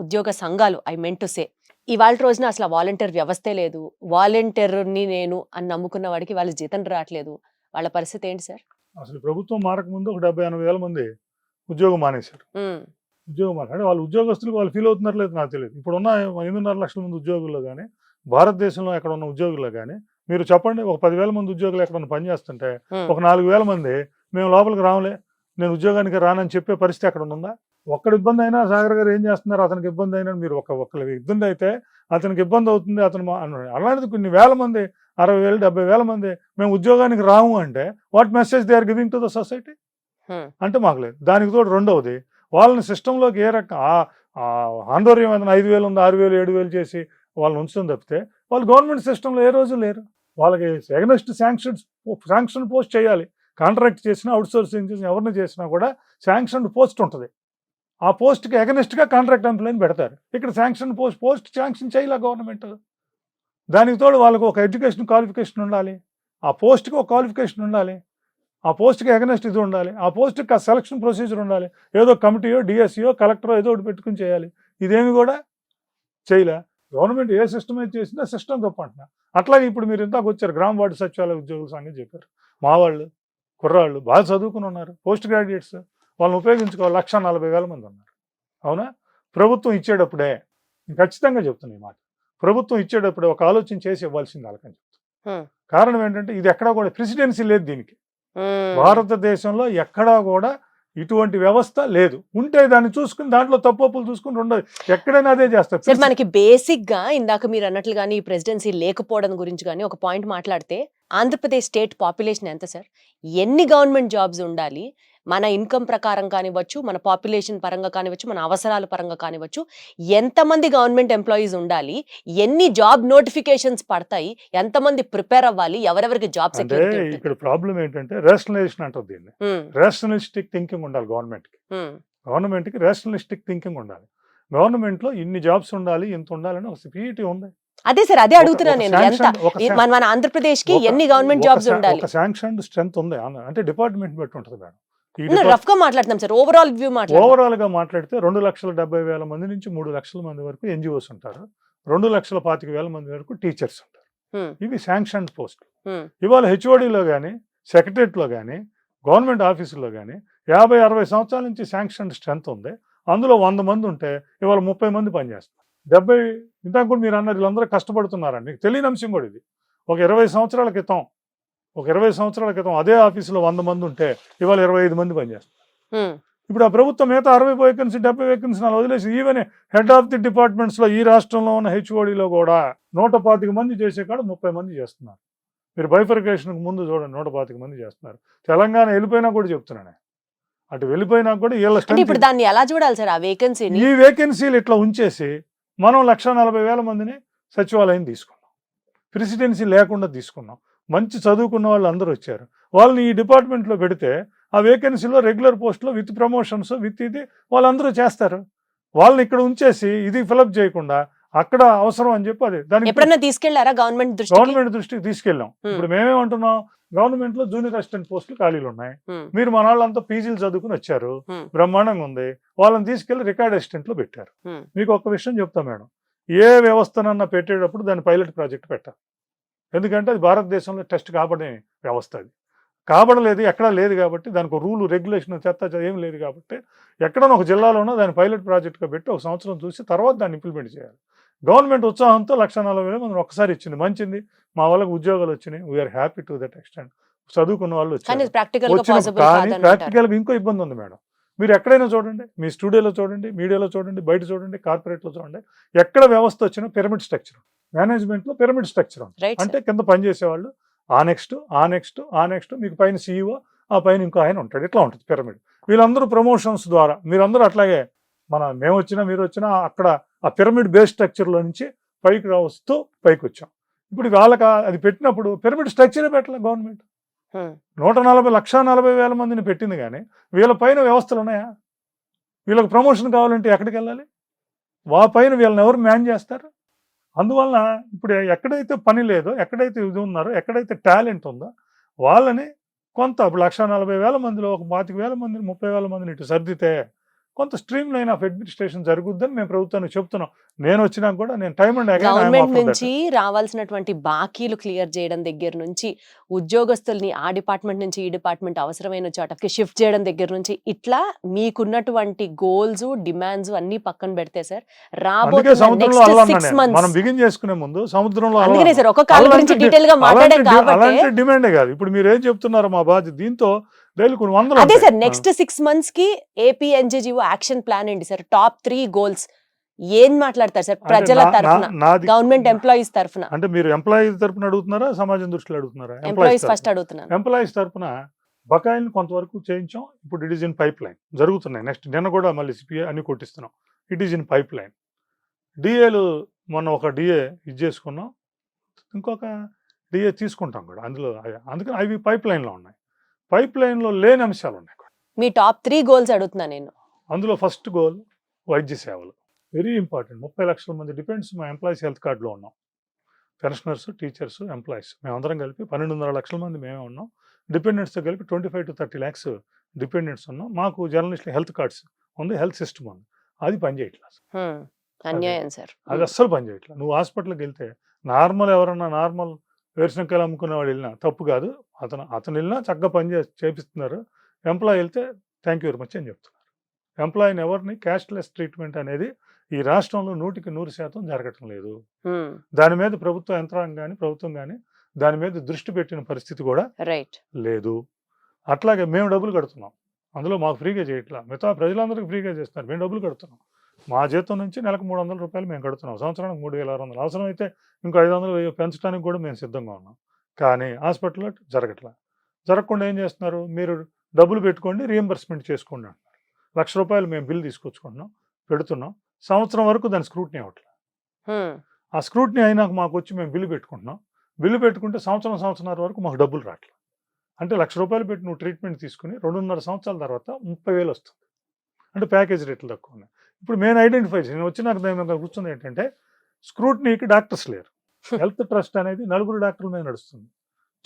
ఉద్యోగ సంఘాలు ఐ మెంట్ టు సే ఇవాళ రోజున అసలు వాలంటీర్ వ్యవస్థే లేదు వాలంటీర్ని నేను అని నమ్ముకున్న వాడికి వాళ్ళ జీతం రావట్లేదు. వాళ్ళ పరిస్థితి ఏంటి సార్? అసలు ప్రభుత్వం మారక ముందు ఒక 70-80 వేల మంది ఉద్యోగం మానేశారు. ఉద్యోగం అంటే వాళ్ళు ఉద్యోగస్తులకు వాళ్ళు ఫీల్ అవుతున్నారు లేదు నాకు తెలియదు. ఇప్పుడున్న 8.5 లక్షల మంది ఉద్యోగుల్లో కానీ భారతదేశంలో ఎక్కడ ఉన్న ఉద్యోగుల్లో కానీ మీరు చెప్పండి, ఒక 10,000 మంది ఉద్యోగులు ఎక్కడన్నా పనిచేస్తుంటే ఒక 4,000 మంది మేము లోపలికి రావులే, నేను ఉద్యోగానికి రానని చెప్పే పరిస్థితి ఎక్కడ ఉందా? ఒక్కడి ఇబ్బంది అయినా సాగర్ గారు ఏం చేస్తున్నారు, అతనికి ఇబ్బంది అయినా మీరు ఒక్కరికి ఇబ్బంది అయితే అతనికి ఇబ్బంది అవుతుంది, అలాంటిది కొన్ని వేల మంది 60,000 70,000 మంది మేము ఉద్యోగానికి రాము అంటే what message they are giving to the society అంటే మాకు లేదు. దానికి తోడు రెండవది వాళ్ళని సిస్టంలోకి ఏ రకం ఆందోళన ఏదైనా 5,000 ఉంది 6,000 7,000 చేసి వాళ్ళని ఉంచడం తప్పితే వాళ్ళు గవర్నమెంట్ సిస్టంలో ఏ రోజు లేరు. వాళ్ళకి ఎగనెస్ట్ శాంక్షన్ పోస్ట్ చేయాలి. కాంట్రాక్ట్ చేసినా అవుట్సోర్సింగ్ చేసినా ఎవరిని చేసినా కూడా శాంక్షన్ పోస్ట్ ఉంటుంది. ఆ పోస్ట్కి ఎగనెస్ట్గా కాంట్రాక్ట్ ఎంప్లాయీని పెడతారు. ఇక్కడ పోస్ట్ శాంక్షన్ చేయాలి గవర్నమెంట్. దానికి తోడు వాళ్ళకు ఒక ఎడ్యుకేషన్ క్వాలిఫికేషన్ ఉండాలి, ఆ పోస్ట్కి ఒక క్వాలిఫికేషన్ ఉండాలి, ఆ పోస్ట్కి ఎగనెస్ట్ ఇది ఉండాలి, ఆ పోస్ట్కి ఆ సెలక్షన్ ప్రొసీజర్ ఉండాలి. ఏదో కమిటీయో డిఎస్సియో కలెక్టరో ఏదో ఒకటి పెట్టుకుని చేయాలి. ఇదేమి కూడా చేయలే. గవర్నమెంట్ ఏ సిస్టమ్ అయితే చేసిందో సిస్టమ్ తప్ప అంటున్నా. అట్లాగే ఇప్పుడు మీరు ఇంతకు వచ్చారు గ్రామ వార్డు సచివాలయ ఉద్యోగుల సంగతి చెప్పారు. మా వాళ్ళు కుర్రాళ్ళు బాగా చదువుకుని ఉన్నారు, పోస్ట్ గ్రాడ్యుయేట్స్, వాళ్ళని ఉపయోగించుకోవాలి. 140,000 మంది ఉన్నారు. అవునా? ప్రభుత్వం ఇచ్చేటప్పుడే ఖచ్చితంగా చెప్తున్నా ఈ మాట, ప్రభుత్వం ఇచ్చేటప్పుడే ఒక ఆలోచన చేసి ఇవ్వాల్సింది వాళ్ళకని చెప్తాను. కారణం ఏంటంటే ఇది ఎక్కడా కూడా ప్రెసిడెన్సీ లేదు దీనికి. భారతదేశంలో ఎక్కడా కూడా ఇటువంటి వ్యవస్థ లేదు. ఉంటే దాన్ని చూసుకుని దాంట్లో తప్పులు చూసుకుని రెండో ఎక్కడైనా అదే చేస్తారు. సార్ మనకి బేసిక్ గా ఇందాక మీరు అన్నట్లు కానీ ఈ ప్రెసిడెన్సీ లేకపోవడం గురించి కానీ ఒక పాయింట్ మాట్లాడితే ఆంధ్రప్రదేశ్ స్టేట్ పాపులేషన్ ఎంత సార్? ఎన్ని గవర్నమెంట్ జాబ్స్ ఉండాలి? మన ఇన్కమ్ ప్రకారం కానివ్వచ్చు, మన పాపులేషన్ పరంగా కానివ్వచ్చు, మన అవసరాల పరంగా కానివ్వచ్చు, ఎంతమంది గవర్నమెంట్ ఎంప్లాయీస్ ఉండాలి, ఎన్ని జాబ్ నోటిఫికేషన్స్ పడతాయి, ఎంతమంది ప్రిపేర్ అవ్వాలి, ఎవరెవరికి జాబ్ సెక్యూరిటీ? ఇక్కడ ప్రాబ్లం ఏంటంటే రేషనలైజేషన్ అంటారు దీన్ని. రేషనలిస్టిక్ థింకింగ్ ఉండాలి గవర్నమెంట్కి రేషనలిస్టిక్ థింకింగ్ ఉండాలి. గవర్నమెంట్ లో ఇన్ని జాబ్స్ ఉండాలి, ఇంత ఉండాలని ఒక సిపిఈటీ ఉంది. అదే సార్, అదే అడుగుతున్నాను నేను. ఎంత మన ఆంధ్రప్రదేశ్ కి ఎన్ని గవర్నమెంట్ జాబ్స్ ఉండాలి? ఒక శాంక్షన్ స్ట్రెంత్ ఉంది అంటే డిపార్ట్మెంట్ బట్టి ఉంటుంది మేడం. రఫ్ గా మాట్లాడతాం సార్, ఓవరాల్ వ్యూ ఓవరాల్ గా మాట్లాడితే 2,70,000 మంది నుంచి 3 లక్షల మంది వరకు ఎన్జిఓస్ ఉంటారు, 2,25,000 మంది వరకు టీచర్స్ ఉంటారు. ఇవి శాంక్షన్ పోస్ట్. ఇవాళ హెచ్ఓడిలో కానీ సెక్రటరియట్లో కానీ గవర్నమెంట్ ఆఫీసుల్లో కానీ 50-60 సంవత్సరాల నుంచి శాంక్షన్ స్ట్రెంత్ ఉంది. అందులో 100 మంది ఉంటే ఇవాళ 30 మంది పనిచేస్తారు. 70 ఇంతకు కూడా మీరు అన్నారు వీళ్ళందరూ కష్టపడుతున్నారండి. మీకు తెలియని అంశం కూడా ఇది. ఒక 20 సంవత్సరాల క్రితం అదే ఆఫీసులో 100 మంది ఉంటే ఇవాళ 25 మంది పనిచేస్తారు. ఇప్పుడు ఆ ప్రభుత్వం మిగతా 60 వేకెన్సీ 70 వేకెన్సీ వదిలేసి even head of the departments లో ఈ రాష్ట్రంలో ఉన్న హెచ్ఓడిలో కూడా 125 మంది చేసే కాడ 30 మంది చేస్తున్నారు. మీరు బైఫర్కేషన్ ముందు చూడండి, 125 మంది చేస్తున్నారు. తెలంగాణ వెళ్ళిపోయినా కూడా చెప్తున్నాను, అటు వెళ్ళిపోయినా కూడా ఇప్పుడు దాన్ని ఎలా చూడాలి సార్? ఆ వేకెన్సీని ఈ వేకెన్సీలు ఇట్లా ఉంచేసి మనం 140,000 మందిని సచివాలయం తీసుకున్నాం, ప్రెసిడెన్సీ లేకుండా తీసుకున్నాం. మంచి చదువుకున్న వాళ్ళు అందరూ వచ్చారు, వాళ్ళని ఈ డిపార్ట్మెంట్లో పెడితే ఆ వేకెన్సీలో రెగ్యులర్ పోస్ట్లో విత్ ప్రమోషన్స్ విత్ ఇది వాళ్ళందరూ చేస్తారు. వాళ్ళని ఇక్కడ ఉంచేసి ఇది ఫిలప్ చేయకుండా అక్కడ అవసరం అని చెప్పి అది దాన్ని ఎప్పుడన్నా తీసుకెళ్లారా గవర్నమెంట్ దృష్టికి తీసుకెళ్ళాం. ఇప్పుడు మేమేమంటున్నాం, గవర్నమెంట్ లో జూనియర్ అసిస్టెంట్ పోస్టులు ఖాళీలు ఉన్నాయి, మీరు మన వాళ్ళంతా పీజీలు చదువుకుని వచ్చారు, బ్రహ్మాండంగా ఉంది, వాళ్ళని తీసుకెళ్లి రికార్డ్ అసిస్టెంట్ లో పెట్టారు. మీకు ఒక విషయం చెప్తా మేడం, ఏ వ్యవస్థనన్నా పెట్టేటప్పుడు దాని పైలట్ ప్రాజెక్ట్ పెట్టాలి. ఎందుకంటే అది భారతదేశంలో టెస్ట్ కాబడే వ్యవస్థ, అది కాబడలేదు, ఎక్కడా లేదు కాబట్టి దానికి రూల్ రెగ్యులేషన్ చెత్త ఏం లేదు కాబట్టి ఎక్కడన్నా ఒక జిల్లాలోనో దాన్ని పైలట్ ప్రాజెక్ట్గా పెట్టి ఒక సంవత్సరం చూసి తర్వాత దాన్ని ఇంప్లిమెంట్ చేయాలి. గవర్నమెంట్ ఉత్సాహంతో 140,000 మంది ఒకసారి ఇచ్చింది, మంచిది, మా వాళ్ళకి ఉద్యోగాలు వచ్చినాయి, we are happy to that extent. చదువుకున్న వాళ్ళు వచ్చారు. కానీ ప్రాక్టికల్గా ఇంకో ఇబ్బంది ఉంది మేడం. మీరు ఎక్కడైనా చూడండి, మీ స్టూడియోలో చూడండి, మీడియాలో చూడండి, బయట చూడండి, కార్పొరేట్లో చూడండి, ఎక్కడ వ్యవస్థ వచ్చినా పిరమిడ్ స్ట్రక్చర్, మేనేజ్మెంట్లో పిరమిడ్ స్ట్రక్చర్ అంటే కింద పనిచేసేవాళ్ళు ఆ నెక్స్ట్ మీకు పైన సీఈఓ, ఆ పైన ఇంకో ఆయన ఉంటాడు, ఇట్లా ఉంటుంది పిరమిడ్. వీళ్ళందరూ ప్రమోషన్స్ ద్వారా మీరందరూ అట్లాగే మేము వచ్చినా మీరు వచ్చినా అక్కడ ఆ పిరమిడ్ బేస్ స్ట్రక్చర్లో నుంచి పైకి వస్తూ పైకి వచ్చాం. ఇప్పుడు వాళ్ళకి అది పెట్టినప్పుడు పిరమిడ్ స్ట్రక్చరే పెట్టలే గవర్నమెంట్. 140,000 మందిని పెట్టింది, కానీ వీళ్ళ పైన వ్యవస్థలు ఉన్నాయా? వీళ్ళకి ప్రమోషన్ కావాలంటే ఎక్కడికి వెళ్ళాలి? పైన వీళ్ళని ఎవరు మ్యాన్ చేస్తారు? అందువలన ఇప్పుడు ఎక్కడైతే పని లేదో, ఎక్కడైతే ఇది ఉన్నారో, ఎక్కడైతే టాలెంట్ ఉందో వాళ్ళని కొంత ఇప్పుడు 140,000 మందిలో ఒక 25,000 మందిని 30,000 మందిని ఇటు సర్దితే కొంత స్ట్రీమ్ లైన్ ఆఫ్ అడ్మినిస్ట్రేషన్ జరుగుద్దని మేము ప్రభుత్వానికి చెప్తున్నాం. నేను వచ్చినా కూడా నేను టైం అండ్ గవర్నమెంట్ నుంచి రావాల్సినటువంటి బాకీలు క్లియర్ చేయడం దగ్గర నుంచి, ఉద్యోగస్తుల్ని ఆ డిపార్ట్మెంట్ నుంచి ఈ డిపార్ట్మెంట్ అవసరమైన చోటకి షిఫ్ట్ చేయడం దగ్గర నుంచి, ఇట్లా మీకున్నటువంటి గోల్స్, డిమాండ్స్ అన్ని పక్కన పెడితే సార్, రాబోతున్న సముద్రంలో నెక్స్ట్ అల్లం 6 months మనం బిగిన్ చేసుకునే ముందు సముద్రంలో అందుకనే సార్ ఒక కాలం గురించి డీటెయిల్ గా మాట్లాడాం కాబట్టి అలాంటి డిమాండే కాదు. ఇప్పుడు మీరు ఏం చెప్తున్నారు మా బాధ్యత, దీంతో డైలీ కొన్ని వందలు అదే సార్ ఉంటాయి. నెక్స్ట్ 6 months కి ఏపీ ఎన్జీజీఓ యాక్షన్ ప్లాన్ ఏంటి సార్? టాప్ 3 goals ఏం మాట్లాడతారు సార్? అంటే ప్రజల తరఫున, నాది గవర్నమెంట్ ఎంప్లాయీస్ తరఫున. అంటే మీరు ఎంప్లాయీస్ తరపున అడుగుతున్నారా, సమాజం దృష్టిలో అడుగుతున్నారా? ఎంప్లాయీస్ ఫస్ట్ అడుగుతున్నాను. ఎంప్లాయీస్ తరపున బకాయిని కొంతవరకు చేయించాం. ఇప్పుడు it is in pipeline జరుగుతున్నాయి. నెక్స్ట్ నిన్న కూడా మళ్ళీ సిపిఐ అన్ని కొట్టిస్తున్నాం. It is in pipeline. డిఏలు మొన్న ఒక డిఏ ఇది చేసుకున్నాం, ఇంకొక డిఏ తీసుకుంటాం కూడా అందులో. అందుకని అవి పైప్ లైన్లో ఉన్నాయి. పైప్ లైన్లో లేని అంశాలు ఉన్నాయి. మీ టాప్ 3 goals అడుగుతున్నా నేను. అందులో ఫస్ట్ గోల్ వైద్య సేవలు, వెరీ ఇంపార్టెంట్. 30 లక్షల మంది డిపెండ్స్ మా ఎంప్లాయీస్ హెల్త్ కార్డులో ఉన్నాం. పెన్షనర్స్, టీచర్స్, ఎంప్లాయీస్ మేమందరం కలిపి 12.5 లక్షల మంది మేమే ఉన్నాం. డిపెండెంట్స్తో కలిపి 25 to 30 lakhs డిపెండెంట్స్ ఉన్నాం. మాకు జర్నలిస్ట్ హెల్త్ కార్డ్స్ ఉంది, హెల్త్ సిస్టమ్ ఉంది. అది పనిచేయట్లేదు. అన్యాయం సార్. అది అస్సలు పనిచేయట్లేదు. నువ్వు హాస్పిటల్కి వెళ్తే ఎవరన్నా నార్మల్ వేరుశనకాయలు అమ్ముకునే వాడు వెళ్ళినా తప్పు కాదు, అతను వెళ్ళినా చక్కగా చేపిస్తున్నారు. ఎంప్లాయీ వెళ్తే థ్యాంక్ యూ వెరీ మచ్ అని చెప్తున్నారు. ఎంప్లాయీని ఎవరిని క్యాష్లెస్ ట్రీట్మెంట్ అనేది ఈ రాష్ట్రంలో 100% జరగటం లేదు. దాని మీద ప్రభుత్వ యంత్రాంగం కానీ ప్రభుత్వం కానీ దాని మీద దృష్టి పెట్టిన పరిస్థితి కూడా లేదు. అట్లాగే మేము డబ్బులు కడుతున్నాం, అందులో మాకు ఫ్రీగా చేయట్లా, మిగతా ప్రజలందరికీ ఫ్రీగా చేస్తున్నారు. మేము డబ్బులు కడుతున్నాం. మా జీతం నుంచి నెలకు 300 రూపాయలు మేము కడుతున్నాం, సంవత్సరానికి 3,600. అవసరమైతే ఇంకో 500 పెంచడానికి కూడా మేము సిద్ధంగా ఉన్నాం. కానీ హాస్పిటల్లో జరగట్లా. జరగకుండా ఏం చేస్తున్నారు, మీరు డబ్బులు పెట్టుకోండి రీఎంబర్స్మెంట్ చేసుకోండి అంటున్నారు. ₹1,00,000 మేము బిల్ తీసుకొచ్చుకుంటున్నాం, పెడుతున్నాం. సంవత్సరం వరకు దాని స్క్రూటినీ అవ్వట్లేదు. ఆ స్క్రూటినీ అయినాక మాకు వచ్చి మేము బిల్లు పెట్టుకుంటున్నాం. బిల్లు పెట్టుకుంటే సంవత్సరంన్నర వరకు మాకు డబ్బులు రావట్లేదు. అంటే ₹1,00,000 పెట్టి నువ్వు ట్రీట్మెంట్ తీసుకుని 2.5 సంవత్సరాల తర్వాత 30,000 వస్తుంది. అంటే ప్యాకేజ్ రేట్లు తక్కువ ఉన్నాయి. ఇప్పుడు మేము ఐడెంటిఫై చేసి నేను వచ్చినాక మేము కూర్చుంది ఏంటంటే, స్క్రూటినీకి డాక్టర్స్ లేరు. హెల్త్ ట్రస్ట్ అనేది 4 డాక్టర్ల మీద నడుస్తుంది.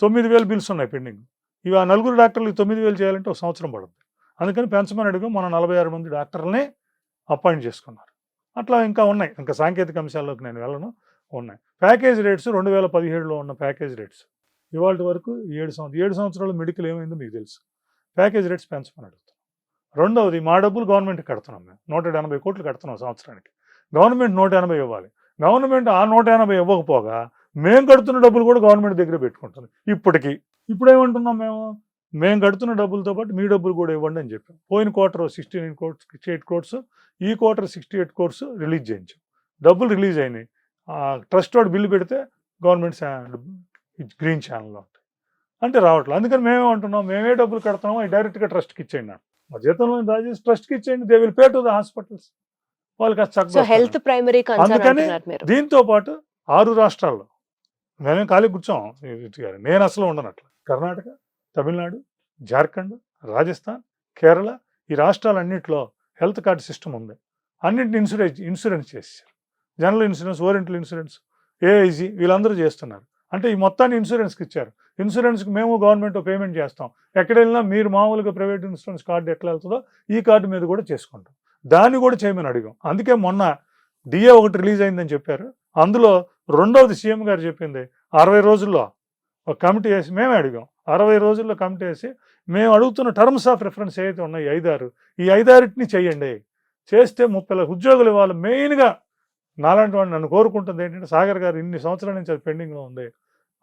9,000 బిల్స్ ఉన్నాయి పెండింగ్. ఇవి ఆ 4 డాక్టర్లు 9,000 చేయాలంటే ఒక సంవత్సరం పడుతుంది. అందుకని పెంచమని అడిగాం. మన 46 మంది డాక్టర్లని అపాయింట్ చేసుకున్నారు. అట్లా ఇంకా ఉన్నాయి. ఇంకా సాంకేతిక అంశాల్లోకి నేను వెళ్ళను, ఉన్నాయి. ప్యాకేజ్ రేట్స్ 2017లో ఉన్న ప్యాకేజ్ రేట్స్ ఇవాళ వరకు 7 సంవత్సరాలు మెడికల్ ఏమైందో మీకు తెలుసు. ప్యాకేజ్ రేట్స్ పెంచమని అడుగుతాం. రెండవది, మా డబ్బులు గవర్నమెంట్కి కడుతున్నాం. మేము 180 కోట్లు కడుతున్నాం సంవత్సరానికి. గవర్నమెంట్ 180 ఇవ్వాలి. గవర్నమెంట్ ఆ 180 ఇవ్వకపోగా మేము కడుతున్న డబ్బులు కూడా గవర్నమెంట్ దగ్గర పెట్టుకుంటుంది. ఇప్పుడు ఏమంటున్నాం, మేము కడుతున్న డబ్బులతో పాటు మీ డబ్బులు కూడా ఇవ్వండి అని చెప్పాం. పోయిన క్వార్టర్ 68 crores, ఈ క్వార్టర్ 68 crores రిలీజ్ చేయించాం. డబ్బులు రిలీజ్ అయినాయి. ట్రస్ట్ వాడు బిల్లు పెడితే గవర్నమెంట్ గ్రీన్ ఛానల్లో ఉంటాయి, అంటే రావట్లేదు. అందుకని మేమేమంటున్నాం, మేమే డబ్బులు కడుతున్నామో అవి డైరెక్ట్గా ట్రస్ట్కి ఇచ్చేయండి. మా జీతంలో రాజేసి ట్రస్ట్కి ఇచ్చేయండి, they will pay to the hospitals. వాళ్ళకి హెల్త్ ప్రైమరీ అందుకని దీంతో పాటు 6 రాష్ట్రాల్లో మేమే ఖాళీ కూర్చోం. నేను అసలు ఉండనట్లు. కర్ణాటక, తమిళనాడు, జార్ఖండ్, రాజస్థాన్, కేరళ, ఈ రాష్ట్రాలన్నింటిలో హెల్త్ కార్డు సిస్టమ్ ఉంది. అన్నింటిని ఇన్సూరెన్స్ చేశారు. General insurance, oriental insurance, AIG వీళ్ళందరూ చేస్తున్నారు. అంటే ఈ మొత్తాన్ని ఇన్సూరెన్స్కి ఇచ్చారు. ఇన్సూరెన్స్కి మేము గవర్నమెంట్ పేమెంట్ చేస్తాం. ఎక్కడ వెళ్ళినా మీరు మామూలుగా ప్రైవేట్ ఇన్సూరెన్స్ కార్డు ఎట్లా వెళ్తుందో ఈ కార్డు మీద కూడా చేసుకుంటాం. దాన్ని కూడా చేయమని అడిగాం. అందుకే మొన్న డిఏ ఒకటి రిలీజ్ అయిందని చెప్పారు. అందులో రెండవది సీఎం గారు చెప్పింది 60 రోజుల్లో ఒక కమిటీ వేసి మేమే అడిగాం. 60 రోజుల్లో కమిటీ వేసి మేము అడుగుతున్న టర్మ్స్ ఆఫ్ రిఫరెన్స్ ఏదైతే ఉన్నాయి 5 ఈ 5 చేయండి. చేస్తే 30 లక్షల ఉద్యోగులు ఇవ్వాలి. మెయిన్గా నాలాంటి వాడిని నన్ను కోరుకుంటుంది ఏంటంటే, సాగర్ గారు ఇన్ని సంవత్సరాల నుంచి అది పెండింగ్లో ఉంది,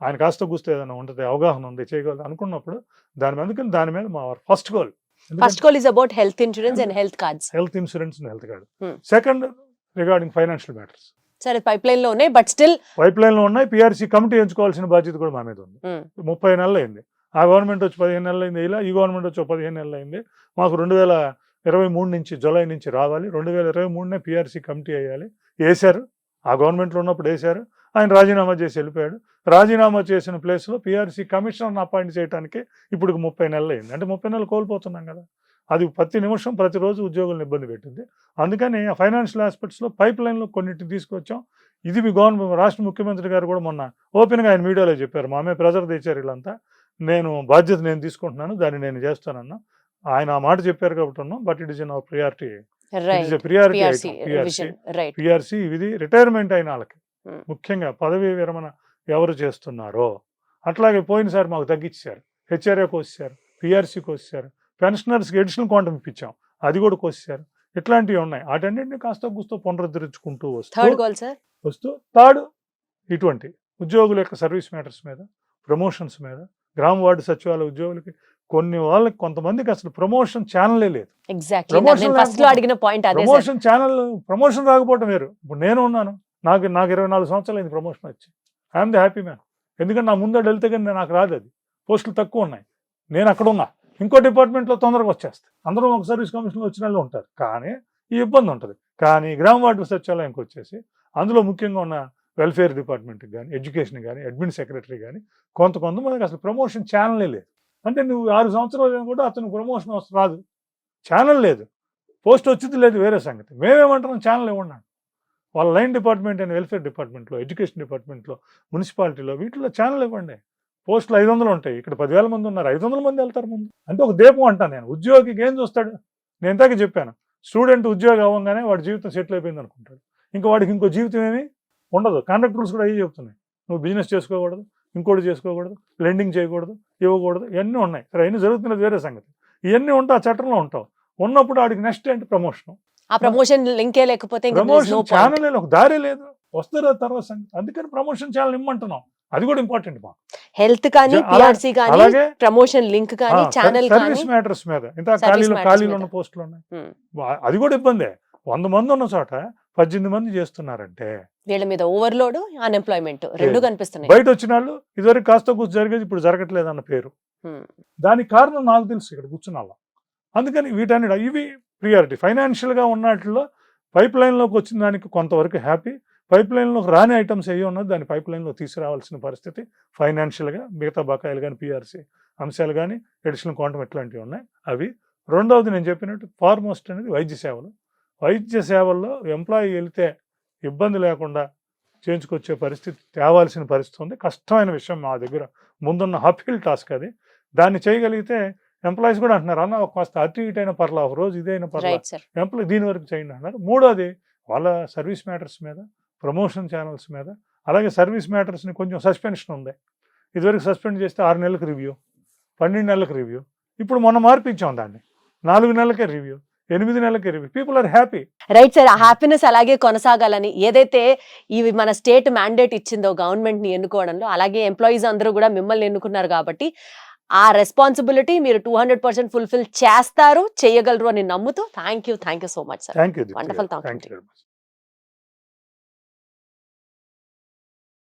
ఆయన కాస్త కూస్తే ఏదైనా ఉంటుంది, అవగాహన ఉంది, చేయగలదు అనుకున్నప్పుడు దాని మీద మా first goal is about health insurance and health cards. Health insurance and health card. Second, regarding financial matters. సరే, పైప్ లైన్ లో ఉన్నాయి, బట్ స్టిల్ పైప్ లైన్ లో ఉన్నాయి. పిఆర్సీ కమిటీ ఎంచుకోవాల్సిన బాధ్యత కూడా మా మీద ఉంది. 30 నెలలు అయింది. ఆ గవర్నమెంట్ వచ్చి 15 నెలలు అయింది. ఇలా ఈ గవర్నమెంట్ వచ్చి 15 నెలలు అయింది. మాకు 2023 నుంచి జూలై నుంచి రావాలి. 2023 పిఆర్సీ కమిటీ వేయాలి. వేశారు. ఆ గవర్నమెంట్లో ఉన్నప్పుడు వేశారు. ఆయన రాజీనామా చేసి వెళ్ళిపోయాడు. రాజీనామా చేసిన ప్లేస్లో పిఆర్సీ కమిషనర్ని అపాయింట్ చేయడానికి ఇప్పుడు 30 నెలలు అయింది. అంటే 30 నెలలు కోల్పోతున్నాం కదా. అది ప్రతి నిమిషం ప్రతిరోజు ఉద్యోగులను ఇబ్బంది పెట్టింది. అందుకని ఆ ఫైనాన్షియల్ ఆస్పెక్ట్స్లో పైప్ లైన్లో కొన్నిటిని తీసుకొచ్చాం. ఇది మీ రాష్ట్ర ముఖ్యమంత్రి గారు కూడా మొన్న ఓపెన్గా ఆయన మీడియాలో చెప్పారు. మా మీద ప్రెజర్ తెచ్చారు వీళ్ళంతా, బాధ్యత నేను తీసుకుంటున్నాను, దాన్ని నేను చేస్తానన్నా. ఆయన ఆ మాట చెప్పారు కాబట్టి ఉన్నాం. But it is in our priority right priority PRC item PRC revision right PRC ఇది రిటైర్మెంట్ అయిన వాళ్ళకి Hmm. ముఖ్యంగా పదవీ విరమణ ఎవరు చేస్తున్నారో అట్లాగే పోయినసారి మాకు తగ్గించారు, హెచ్ఆర్ఏ కోసారు, పిఆర్సీ కోసారు, పెన్షనర్స్కి ఎడిషనల్ క్వాంటమ్ ఇప్పించాం, అది కూడా కోసారు. ఇట్లాంటివి ఉన్నాయి. వాటన్నింటినీ కాస్త కూస్తో పునరుద్ధరించుకుంటూ థర్డ్ గోల్ సార్ వస్తూ థర్డ్ ఇటువంటి ఉద్యోగుల యొక్క సర్వీస్ మ్యాటర్స్ మీద, ప్రమోషన్స్ మీద, గ్రామ వార్డు సచివాలయ ఉద్యోగులకి కొన్ని వాళ్ళకి కొంతమందికి అసలు ప్రమోషన్ ఛానలే లేదు. ఎగ్జాక్ట్లీ Promotion నేను ఫస్ట్ లో అడిగిన పాయింట్ అదే సార్. ప్రమోషన్ ఛానల్ ప్రమోషన్ రాకపోవటం వేరు. ఇప్పుడు నేను ఉన్నాను, నాకు 24 సంవత్సరాలు అయింది ప్రమోషన్ వచ్చి. I'm the happy man. ఎందుకంటే నా ముందు వెళ్తే కానీ నాకు రాదు, అది పోస్టులు తక్కువ ఉన్నాయి, నేను అక్కడ ఉన్నా. ఇంకో డిపార్ట్మెంట్లో తొందరగా వచ్చేస్తాయి. అందరూ ఒక సర్వీస్ కమిషన్లో వచ్చిన వాళ్ళు ఉంటారు, కానీ ఈ ఇబ్బంది ఉంటుంది. కానీ గ్రామ వార్డు సచివాలయంకి వచ్చేసి అందులో ముఖ్యంగా ఉన్న వెల్ఫేర్ డిపార్ట్మెంట్కి కానీ, ఎడ్యుకేషన్ కానీ, అడ్మిన్ సెక్రటరీ కానీ కొంతమందికి అసలు ప్రమోషన్ ఛానలే లేదు. అంటే నువ్వు 6 సంవత్సరాలు కూడా అతను ప్రమోషన్ రాదు, ఛానల్ లేదు, పోస్ట్ వచ్చింది లేదు, వేరే సంగతి. మేమేమంటున్నాం, ఛానల్ ఇవ్వండి. వాళ్ళ లైన్ డిపార్ట్మెంట్ అండ్ వెల్ఫేర్ డిపార్ట్మెంట్లో, ఎడ్యుకేషన్ డిపార్ట్మెంట్లో, మున్సిపాలిటీలో వీటిలో ఛానల్ ఇవ్వండి. పోస్టులు 500 ఉంటాయి, ఇక్కడ 10,000 మంది ఉన్నారు, 500 మంది వెళ్తారు ముందు. అంటే ఒక దీపం అంటాను నేను. ఉద్యోగికి ఏం చూస్తాడు? నేను ఇందాక చెప్పాను, స్టూడెంట్ ఉద్యోగం అవ్వగానే వాడి జీవితం సెటిల్ అయిపోయింది అనుకుంటాడు. ఇంకా వాడికి ఇంకో జీవితం ఏమీ ఉండదు. కాంట్రాక్ట్ రూల్స్ కూడా అయ్యి చెప్తున్నాయి. నువ్వు బిజినెస్ చేసుకోకూడదు, ఇంకోటి చేసుకోకూడదు, లెండింగ్ చేయకూడదు, ఇవ్వకూడదు, ఇవన్నీ ఉన్నాయి. సరే, అవన్నీ జరుగుతున్నది వేరే సంగతి. ఇవన్నీ ఉంటే ఆ చట్టంలో ఉంటావు. ఉన్నప్పుడు వాడికి నెక్స్ట్ ఏంటి? ప్రమోషన్. ఆ ప్రమోషన్ లింకే లేకపోతే ప్రమోషన్ ఛానల్ ఒక దారి లేదు, వస్తారు తర్వాత సంగతి. అందుకని ప్రమోషన్ ఛానల్ ఇమ్మంటున్నాం. అది కూడా ఇంపార్టెంట్. మా హెల్త్ కానీ, పిఆర్సీ కానీ, అలాగే ప్రమోషన్ లింక్ కానీ, ఛానల్ కానీ, సర్వీస్ మ్యాటర్స్ మీద ఇంత Service matters ఖాళీలు మీద. ఉన్న పోస్టులు ఉన్నాయి. అది కూడా ఇబ్బందే. 100 మంది ఉన్న చోట 18 మంది చేస్తున్నారంటే వీళ్ళ మీద ఓవర్లోడ్, అన్ఎంప్లాయ్మెంట్ రెండు కనిపిస్తున్నాయి. బయట వచ్చిన వాళ్ళు ఇదివరకు కాస్త కూర్చు జరిగేది ఇప్పుడు జరగట్లేదు అన్న పేరు. దానికి కారణం నాకు తెలుసు, ఇక్కడ కూర్చున్న వాళ్ళం. అందుకని వీటన్ని ఇవి ప్రియారిటీ. ఫైనాన్షియల్గా ఉన్నట్లో పైప్ లైన్లోకి వచ్చిన దానికి కొంతవరకు హ్యాపీ. పైప్ లైన్లోకి రాని ఐటమ్స్ ఏ ఉన్నది దాన్ని పైప్ లైన్లో తీసుకురావాల్సిన పరిస్థితి ఫైనాన్షియల్గా. మిగతా బకాయిలు కానీ, పిఆర్సీ అంశాలు కానీ, ఎడిషనల్ క్వాంటమ్ ఇట్లాంటివి ఉన్నాయి అవి. రెండవది నేను చెప్పినట్టు ఫార్మోస్ట్ అనేది వైద్య సేవలు. వైద్య సేవల్లో ఎంప్లాయీ వెళితే ఇబ్బంది లేకుండా చేయించుకొచ్చే పరిస్థితి తేవాల్సిన పరిస్థితి ఉంది. కష్టమైన విషయం మా దగ్గర ముందున్న అపీల్ టాస్క్ అది. దాన్ని చేయగలిగితే ఎంప్లాయీస్ కూడా అంటున్నారు, అన్న కాస్త అటు ఇటు అయినా పర్లా, ఒక రోజు ఇదైనా పర్లా, రైట్ సార్. ఎంప్లాయీ దీని వరకు చేయండి అన్నారు. మూడోది వాళ్ళ సర్వీస్ మ్యాటర్స్ మీద, ప్రమోషన్ ఛానల్స్ మీద, అలాగే సర్వీస్ మ్యాటర్స్ని కొంచెం సస్పెన్షన్ ఉంది. ఇదివరకు సస్పెండ్ చేస్తే 6 నెలలకు రివ్యూ, 12 నెలలకు రివ్యూ. ఇప్పుడు మొన్న మార్పించాం దాన్ని, 4 నెలలకే రివ్యూ, 8 నెలలకే review. People are happy. Right sir. ఆ హ్యాపీనెస్ అలాగే కొనసాగాలని ఏదైతే ఇవి మన స్టేట్ మ్యాండేట్ ఇచ్చిందో గవర్నమెంట్ ని ఎన్నుకోవడంలో, అలాగే ఎంప్లాయీస్ అందరూ కూడా మిమ్మల్ని ఎన్నుకున్నారు కాబట్టి ఆ రెస్పాన్సిబిలిటీ మీరు 200% ఫుల్ఫిల్ చేస్తారు, చేయగలరు అని నమ్ముతూ thank you so much sir. Thank you. Wonderful talking thank to you you. Very much.